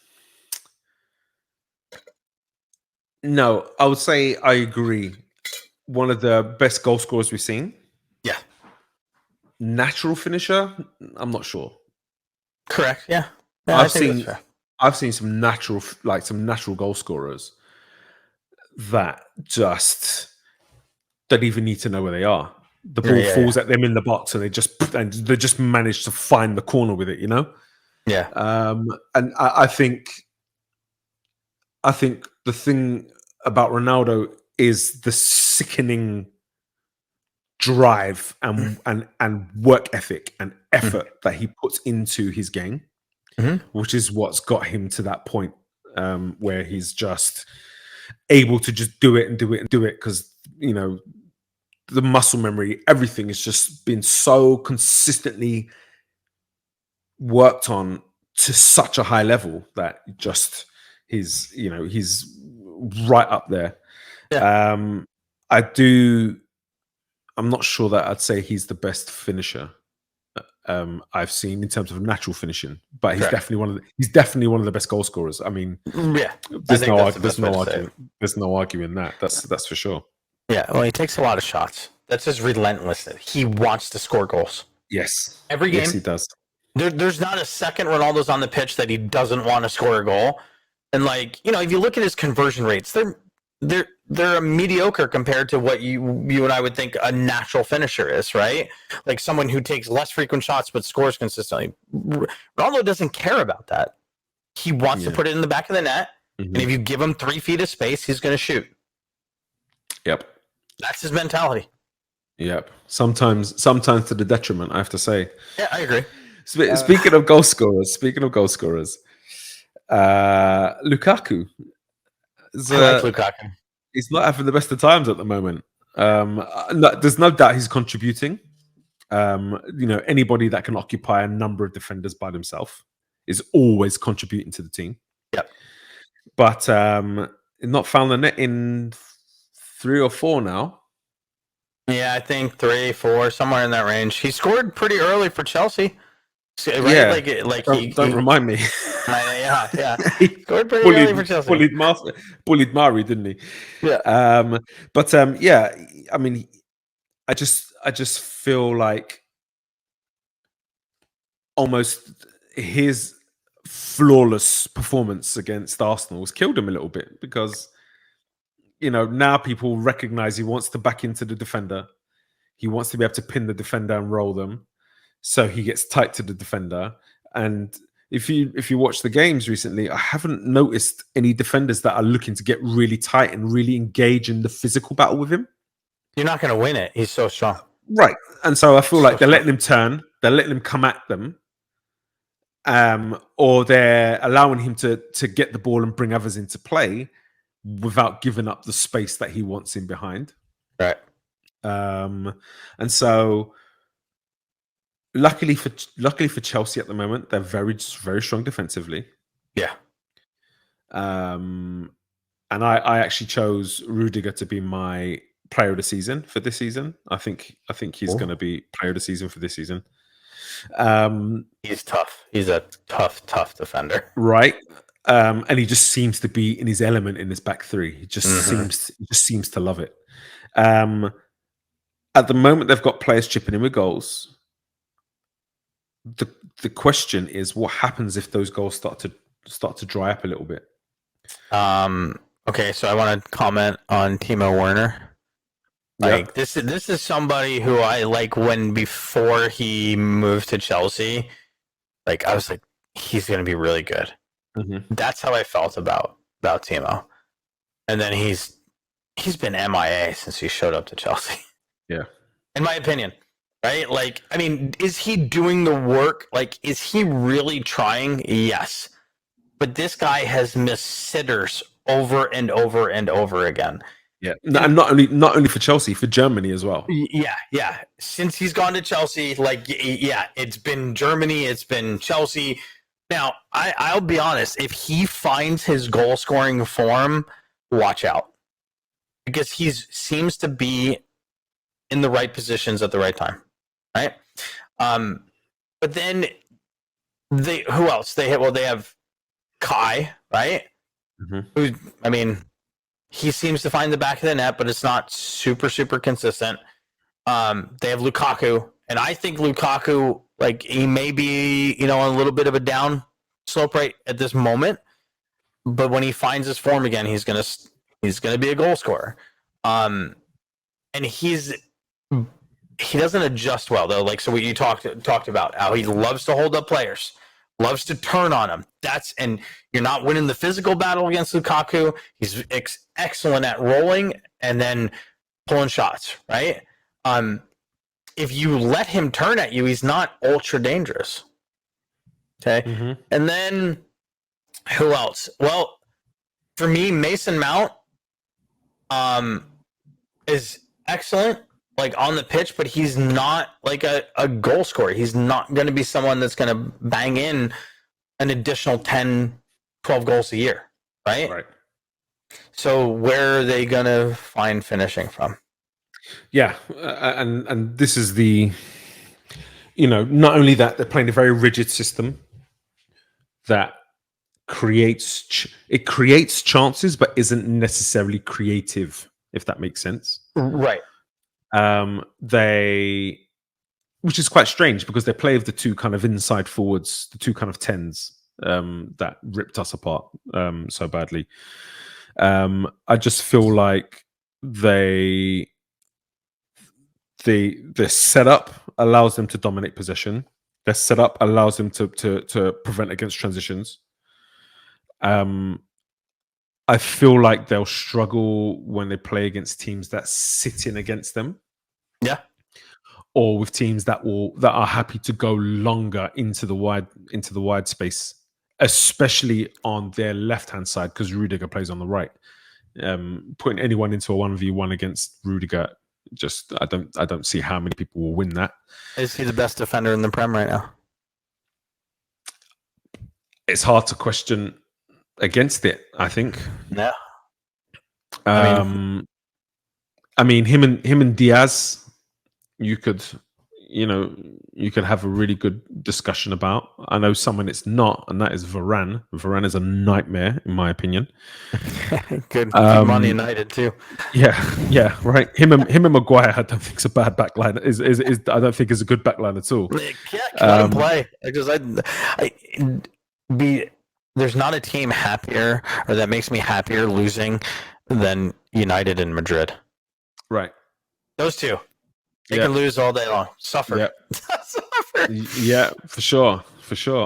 No, I would say I agree. One of the best goal scorers we've seen. Yeah. Natural finisher, I'm not sure. Correct. Yeah. I've seen some natural goal scorers that just don't even need to know where they are. The ball falls at them in the box, and they just manage to find the corner with it. Yeah. And I think the thing about Ronaldo is the sickening drive and work ethic and effort that he puts into his game, which is what's got him to that point where he's just able to just do it because the muscle memory, everything has just been so consistently worked on to such a high level that just he's right up there. Yeah. I'm not sure that I'd say he's the best finisher I've seen in terms of natural finishing, but he's definitely one of the best goal scorers. I mean, there's no arguing that. That's for sure. Yeah, well, he takes a lot of shots. That's his relentlessness. He wants to score goals. Yes, every game. Yes, he does. There's not a second Ronaldo's on the pitch that he doesn't want to score a goal. And if you look at his conversion rates, they're mediocre compared to what you and I would think a natural finisher is, right? Like someone who takes less frequent shots but scores consistently. Ronaldo doesn't care about that. He wants to put it in the back of the net, and if you give him 3 feet of space, he's going to shoot. Yep, that's his mentality. Yep. Sometimes to the detriment, I have to say. Yeah, I agree. Speaking of goal scorers, Lukaku. I like Lukaku. He's not having the best of times at the moment. There's no doubt he's contributing. Anybody that can occupy a number of defenders by themselves is always contributing to the team. Yep. But not found the net in 3 or 4 now. Yeah, I think 3, 4, somewhere in that range. He scored pretty early for Chelsea. Right? Yeah, don't remind me. Yeah. He scored pretty early for Chelsea. Bullied Mari, didn't he? Yeah. I mean, I just feel like almost his flawless performance against Arsenal has killed him a little bit because now people recognize he wants to back into the defender. He wants to be able to pin the defender and roll them. So he gets tight to the defender. And if you watch the games recently, I haven't noticed any defenders that are looking to get really tight and really engage in the physical battle with him. You're not going to win it. He's so strong. Right. And so I feel like they're letting him turn. They're letting him come at them. Or they're allowing him to get the ball and bring others into play. without giving up the space that he wants in behind. Right. And so luckily for Chelsea at the moment, they're very strong defensively. Yeah. And I actually chose Rudiger to be my player of the season for this season. I think he's going to be player of the season for this season. He's tough. He's a tough defender. Right. And he just seems to be in his element in this back three. He just seems to love it. At the moment, they've got players chipping in with goals. The question is, what happens if those goals start to dry up a little bit? Okay, so I want to comment on Timo Werner. Like this is somebody who I like when before he moved to Chelsea, like I was like, he's gonna be really good. Mm-hmm. That's how I felt about Timo. And then he's been MIA since he showed up to Chelsea. Yeah. In my opinion. Right? Like, I mean, is he doing the work? Like, is he really trying? Yes. But this guy has missed sitters over and over and over again. Yeah, and not only for Chelsea, for Germany as well. Yeah. Since he's gone to Chelsea, like, yeah, it's been Germany, it's been Chelsea. Now, I'll be honest, if he finds his goal scoring form, watch out, because he seems to be in the right positions at the right time, right? But then who else? They have Kai, right? Mm-hmm. Who, I mean, he seems to find the back of the net, but it's not super consistent. They have Lukaku, and I think Lukaku, like, he may be, on a little bit of a down slope right at this moment, but when he finds his form again, he's gonna be a goal scorer. And he doesn't adjust well though. Like, so what you talked about, how he loves to hold up players, loves to turn on them. And you're not winning the physical battle against Lukaku. He's excellent at rolling and then pulling shots, right? If you let him turn at you, he's not ultra dangerous. Okay. Mm-hmm. And then who else? Well, for me, Mason Mount is excellent, like, on the pitch, but he's not like a goal scorer. He's not going to be someone that's going to bang in an additional 10, 12 goals a year, right? Right. So where are they going to find finishing from? Yeah, and this is not only that, they're playing a very rigid system that creates chances, but isn't necessarily creative, if that makes sense. Right. Which is quite strange because they play with the two kind of inside forwards, the two kind of 10s that ripped us apart so badly. I just feel like their setup allows them to dominate possession. Their setup allows them to prevent against transitions. I feel like they'll struggle when they play against teams that sit in against them. Yeah. Or with teams that are happy to go longer into the wide space, especially on their left-hand side, because Rudiger plays on the right. Putting anyone into a 1v1 against Rudiger, just I don't see how many people will win that. Is he the best defender in the Prem right now? It's hard to question against it, I think. Yeah. I mean, him and Diaz, you could have a really good discussion about. I know someone it's not, and that is Varane. Varane is a nightmare, in my opinion. Good money United too. Yeah, right. Him and Maguire, I don't think is a bad backline. I don't think is a good backline at all. Yeah, let him play. Because there's not a team happier or that makes me happier losing than United and Madrid. Right. Those two. They can lose all day long. Suffer. Yeah. Suffer. Yeah, for sure.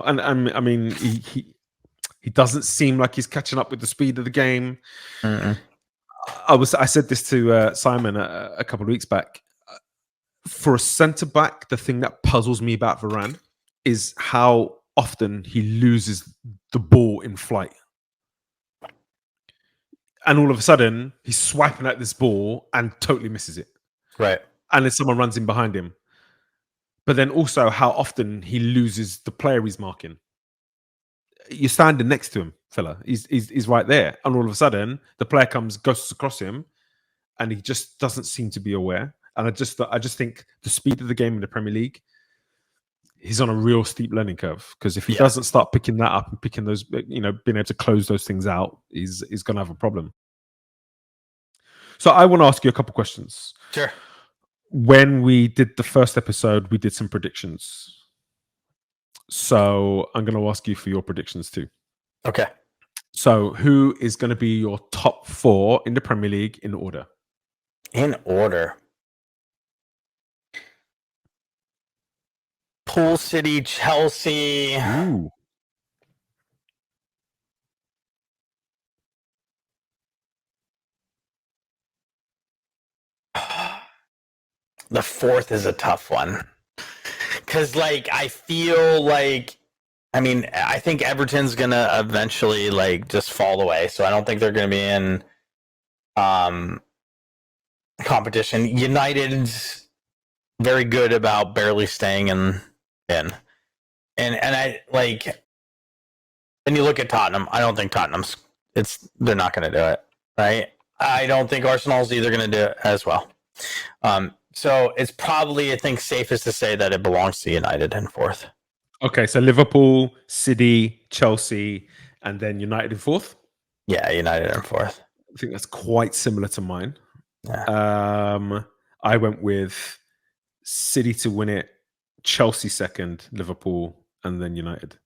And I mean, he doesn't seem like he's catching up with the speed of the game. Mm-mm. I said this to Simon a couple of weeks back. For a centre back, the thing that puzzles me about Varane is how often he loses the ball in flight. and all of a sudden he's swiping at this ball and totally misses it. Right. And then someone runs in behind him. But then also how often he loses the player he's marking. You're standing next to him, fella. He's right there. And all of a sudden, the player goes across him, and he just doesn't seem to be aware. And I just think the speed of the game in the Premier League, he's on a real steep learning curve. Because if he doesn't start picking that up and picking those, being able to close those things out, he's going to have a problem. So I want to ask you a couple questions. Sure. When we did the first episode, we did some predictions. So I'm going to ask you for your predictions too. Okay. So who is going to be your top 4 in the Premier League in order? In order. Pool City, Chelsea. Ooh. The 4th is a tough one. Because, I feel like, I think Everton's going to eventually, just fall away. So I don't think they're going to be in competition. United's very good about barely staying in. And I, when you look at Tottenham, I don't think they're not going to do it, right? I don't think Arsenal's either going to do it as well. So it's probably, I think, safest to say that it belongs to United in 4th. Okay, so Liverpool, City, Chelsea, and then United in 4th? Yeah, United in 4th. I think that's quite similar to mine. Yeah. I went with City to win it, Chelsea 2nd, Liverpool, and then United.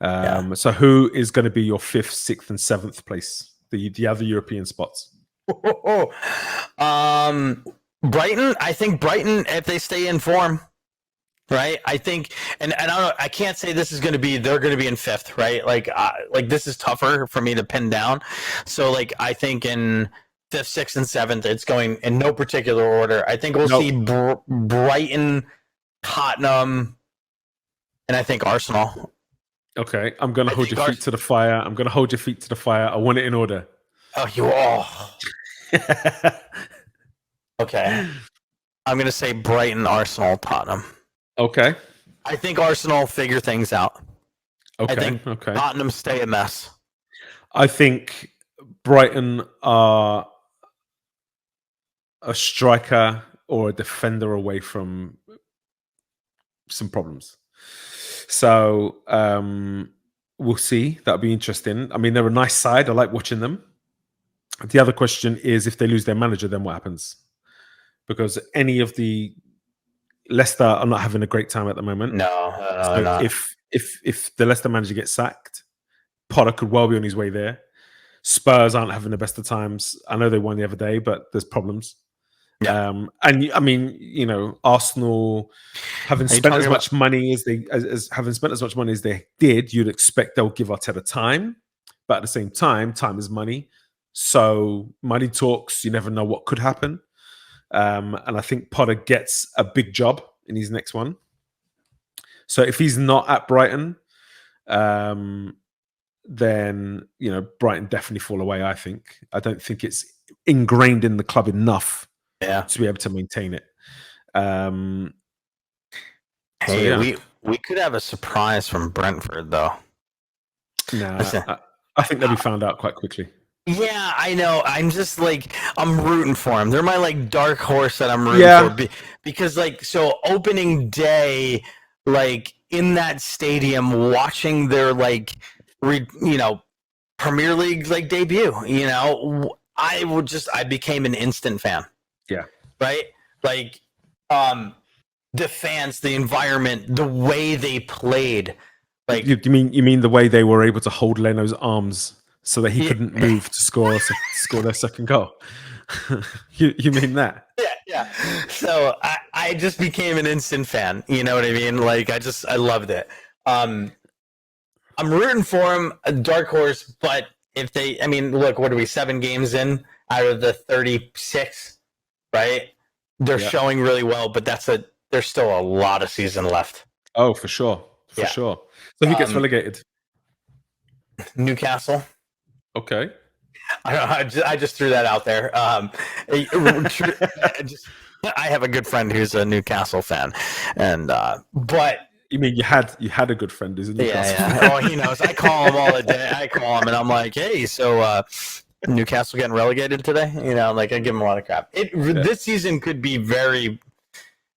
So who is going to be your 5th, 6th, and 7th place? The other European spots? Brighton. I think Brighton, if they stay in form, right? I think, and I don't know. I can't say this is going to be. They're going to be in 5th, right? This is tougher for me to pin down. So, I think in 5th, 6th, and 7th, it's going in no particular order. I think we'll see Brighton, Tottenham, and I think Arsenal. Okay, I'm going to hold your feet to the fire. I want it in order. Oh, you all. Okay. I'm going to say Brighton, Arsenal, Tottenham. Okay. I think Arsenal figure things out. Okay. I think Tottenham stay a mess. I think Brighton are a striker or a defender away from some problems. So we'll see. That'll be interesting. They're a nice side. I like watching them. The other question is, if they lose their manager, then what happens? Because any of the Leicester are not having a great time at the moment. No, so not. If the Leicester manager gets sacked, Potter could well be on his way there. Spurs aren't having the best of times. I know they won the other day, but there's problems. Yeah. Arsenal having spent as much money as they did, you'd expect they'll give Arteta time, but at the same time is money. So money talks. You never know what could happen. And I think Potter gets a big job in his next one. So if he's not at Brighton, then Brighton definitely fall away. I don't think it's ingrained in the club enough to be able to maintain it. We could have a surprise from Brentford, though. No, I think they'll be found out quite quickly. Yeah, I know. I'm just I'm rooting for them. They're my dark horse that I'm rooting for because opening day, in that stadium, watching their Premier League debut. I became an instant fan. Yeah. Right. The fans, the environment, the way they played. You mean the way they were able to hold Leno's arms so that he couldn't move to score their second goal? you mean that? Yeah. So I just became an instant fan. You know what I mean? I loved it. I'm rooting for him, a dark horse, but if they, look, what are we, 7 games in out of the 36, right? They're showing really well, but there's still a lot of season left. Oh, for sure. So who gets relegated? Newcastle. Okay. I just threw that out there. I have a good friend who's a Newcastle fan, and but You mean you had a good friend who's a Newcastle fan? yeah. Oh, he knows. I call him all the day. I call him and I'm like, hey, so Newcastle getting relegated today? Like I give him a lot of crap. This season could be very,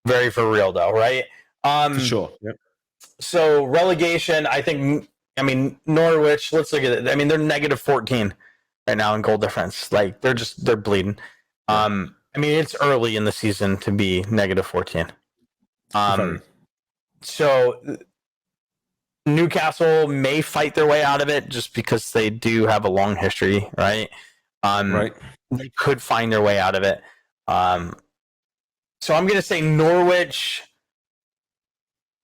very for real though, right? For sure. Yep. So relegation, Norwich, let's look at it. I mean, they're -14 right now in goal difference. Like they're bleeding. It's early in the season to be -14. So Newcastle may fight their way out of it just because they do have a long history, right? Right. They could find their way out of it. So I'm going to say Norwich.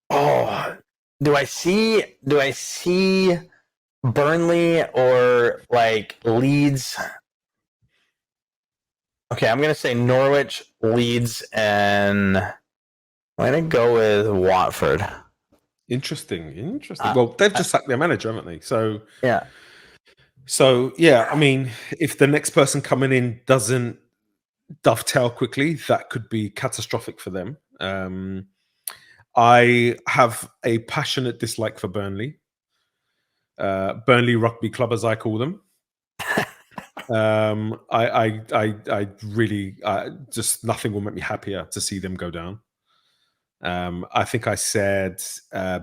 Oh, do I see Burnley or like Leeds? Okay, I'm going to say Norwich, Leeds, and I'm going to go with Watford. Interesting. Well, they've just sacked their manager, haven't they? So yeah. If the next person coming in doesn't dovetail quickly, that could be catastrophic for them. I have a passionate dislike for Burnley. Burnley Rugby Club, as I call them. I really just nothing will make me happier to see them go down. I think I said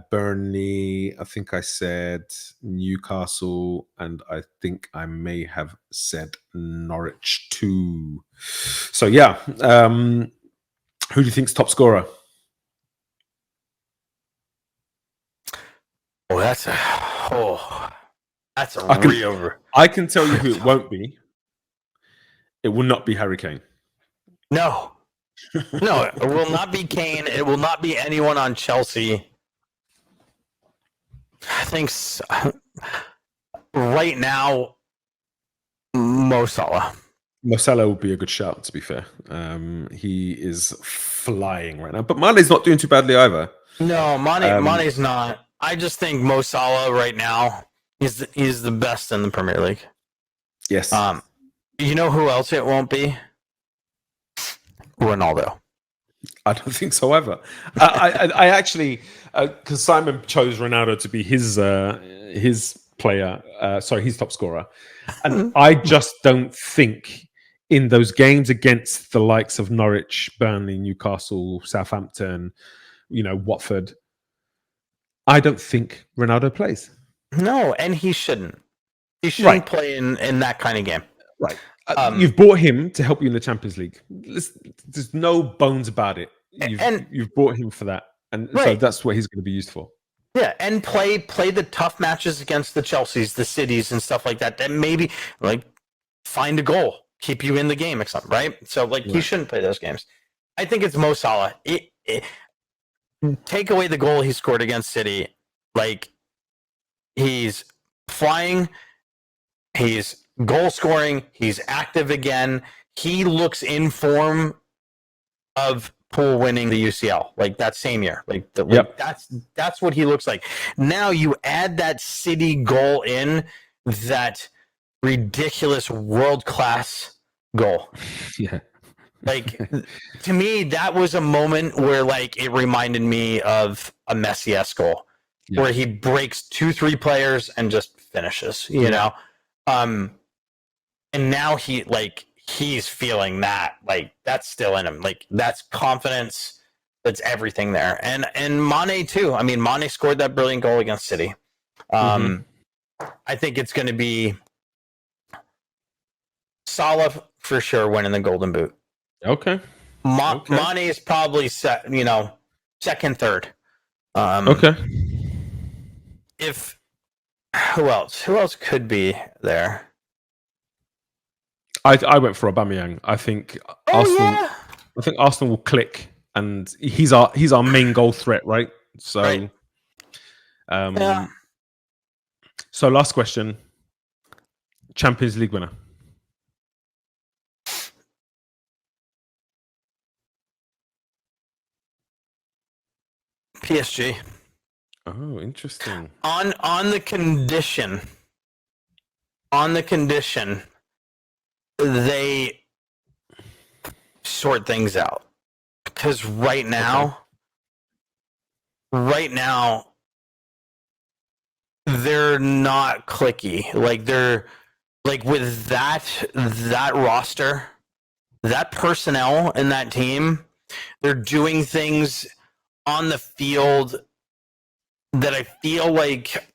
Burnley. I think I said Newcastle, and I think I may have said Norwich too. So yeah, who do you think's top scorer? Oh, that's a real. I can tell you who it won't be. It will not be Harry Kane. No, it will not be Kane. It will not be anyone on Chelsea. I think right now, Mo Salah. Mo Salah would be a good shout, to be fair. He is flying right now. But Mane's not doing too badly either. No, Mane's not. I just think Mo Salah right now he's the best in the Premier League. Yes. You know who else it won't be? Ronaldo. I don't think so either. I actually, because Simon chose Ronaldo to be his player, his top scorer, and I just don't think in those games against the likes of Norwich, Burnley, Newcastle, Southampton, Watford, I don't think Ronaldo plays. No, and he shouldn't. He shouldn't play in that kind of game. Right. You've bought him to help you in the Champions League. There's no bones about it. You've bought him for that, and so that's what he's going to be used for. Yeah, and play the tough matches against the Chelseas, the Cities, and stuff like that. That maybe find a goal, keep you in the game, or something, right? So he shouldn't play those games. I think it's Mo Salah. Take away the goal he scored against City, he's flying, he's goal scoring, he's active again. He looks in form of Poole winning the UCL that same year. That's what he looks like. Now you add that City goal in, that ridiculous world-class goal. Yeah. To me, that was a moment where it reminded me of a Messi-esque goal, where he breaks 2-3 players and just finishes, know? And now he's feeling that, that's still in him. That's confidence. That's everything there. And Mane too. I mean, Mane scored that brilliant goal against City. I think it's going to be Salah for sure winning the Golden Boot. Okay. Mane is probably second, third. Okay. Who else could be there? I went for Aubameyang. I think Arsenal. Yeah. I think Arsenal will click, and he's our main goal threat, right? So, right. So last question: Champions League winner. PSG. Oh, interesting. On the condition they sort things out. Because right now, they're not clicky. Like they're like with that roster, that personnel in that team, they're doing things on the field that I feel like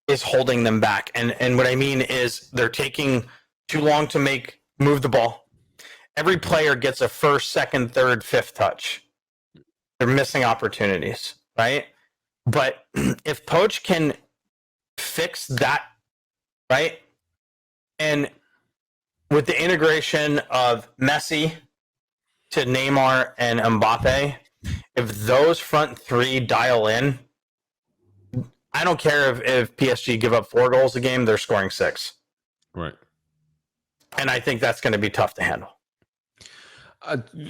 is holding them back. And what I mean is they're taking too long to move the ball. Every player gets a first, second, third, fifth touch. They're missing opportunities, right? But if Poach can fix that, right? And with the integration of Messi to Neymar and Mbappe, if those front three dial in, I don't care if PSG give up 4 goals a game, they're scoring 6. Right. And I think that's going to be tough to handle.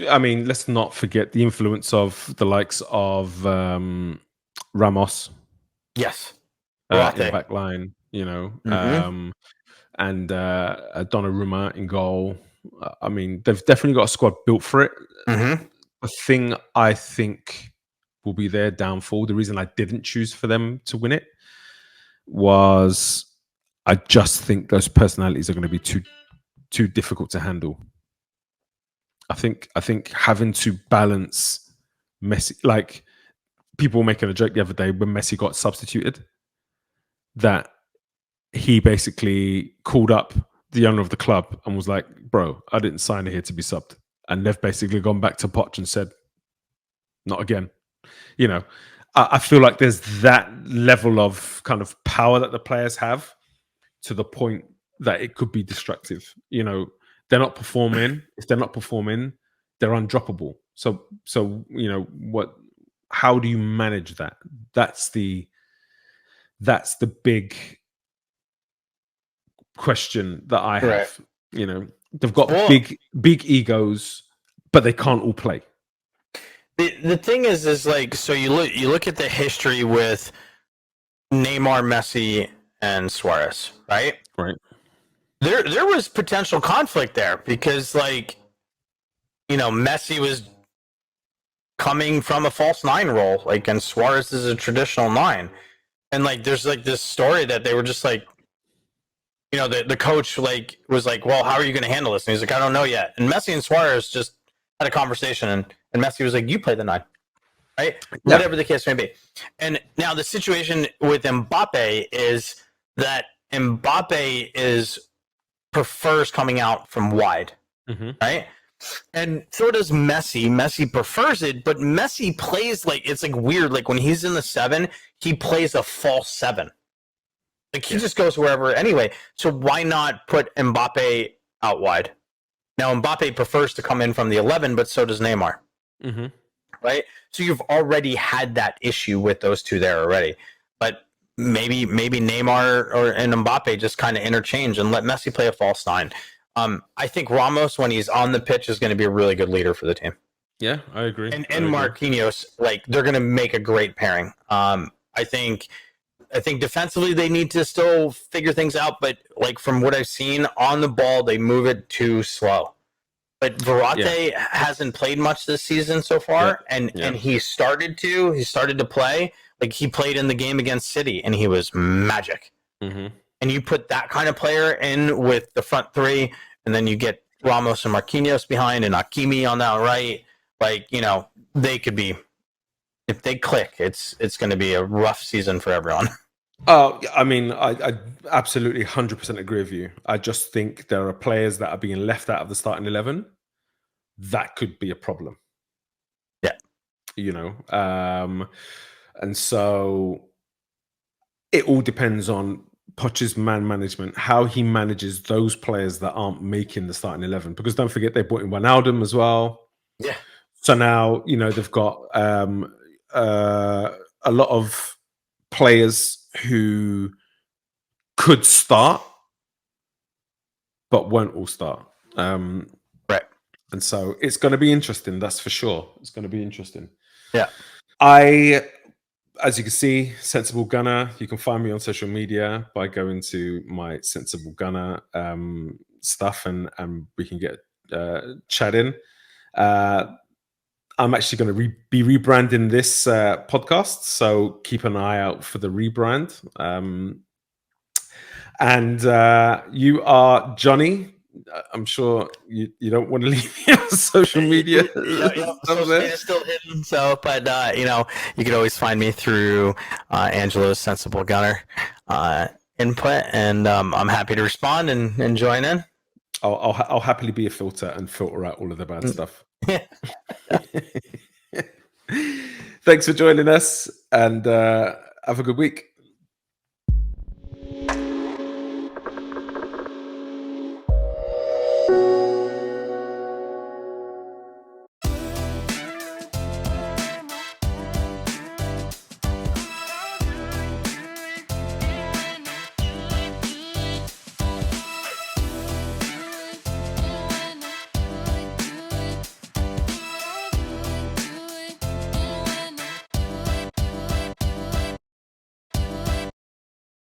I mean, let's not forget the influence of the likes of Ramos. Yes. In the back line, and Donnarumma in goal. I mean, they've definitely got a squad built for it. Mm-hmm. The thing I think will be their downfall, the reason I didn't choose for them to win it, was I just think those personalities are going to be too difficult to handle. I think having to balance Messi, like people were making a joke the other day when Messi got substituted, that he basically called up the owner of the club and was like, bro, I didn't sign here to be subbed. And they've basically gone back to Poch and said, not again. I feel like there's that level of kind of power that the players have to the point that it could be destructive. They're not performing. If they're not performing, they're undroppable. So how do you manage that? That's the big question that I have. Right. They've got big egos, but they can't all play. The thing is like, so you look at the history with Neymar, Messi, and Suarez, right? Right. There was potential conflict there because, like, Messi was coming from a false 9 role, like, and Suarez is a traditional 9. And like, there's like this story that they were just like, the coach like was like, well, how are you going to handle this? And he's like, I don't know yet. And Messi and Suarez just had a conversation, and Messi was like, you play the 9, right? Yeah. Whatever the case may be. And now the situation with Mbappe is that Mbappe prefers coming out from wide, right? And so does Messi. Messi prefers it, but Messi plays like, it's like weird. Like when he's in the 7, he plays a false 7. Like he just goes wherever anyway. So why not put Mbappe out wide? Now Mbappe prefers to come in from the 11, but so does Neymar. Mm-hmm. Right? So you've already had that issue with those two there already. But maybe Neymar and Mbappe just kind of interchange and let Messi play a false 9. I think Ramos, when he's on the pitch, is going to be a really good leader for the team. Yeah, I agree. And Marquinhos, like, they're going to make a great pairing. I think defensively they need to still figure things out, but like from what I've seen on the ball, they move it too slow. But Verratti hasn't played much this season so far, and he started to play. Like he played in the game against City, and he was magic. Mm-hmm. And you put that kind of player in with the front 3, and then you get Ramos and Marquinhos behind, and Hakimi on that right. Like, they could be, if they click, it's going to be a rough season for everyone. I mean, I absolutely 100% agree with you. I just think there are players that are being left out of the starting 11. That could be a problem. Yeah. And so it all depends on Poch's man management, how he manages those players that aren't making the starting 11. Because don't forget, they brought in Wijnaldum as well. Yeah. So now, they've got a lot of players who could start, but won't all start. Right. And so it's going to be interesting, that's for sure. It's going to be interesting. Yeah. as you can see, Sensible Gunner. You can find me on social media by going to my Sensible Gunner stuff, and we can get chat in. I'm actually going to be rebranding this podcast, so keep an eye out for the rebrand. And you are Johnny. I'm sure you don't want to leave me on social media. Social media is still hidden, so but you know, you could always find me through Angelo's Sensible Gunner input, and I'm happy to respond and join in. I'll happily be a filter and filter out all of the bad stuff. Thanks for joining us, and have a good week.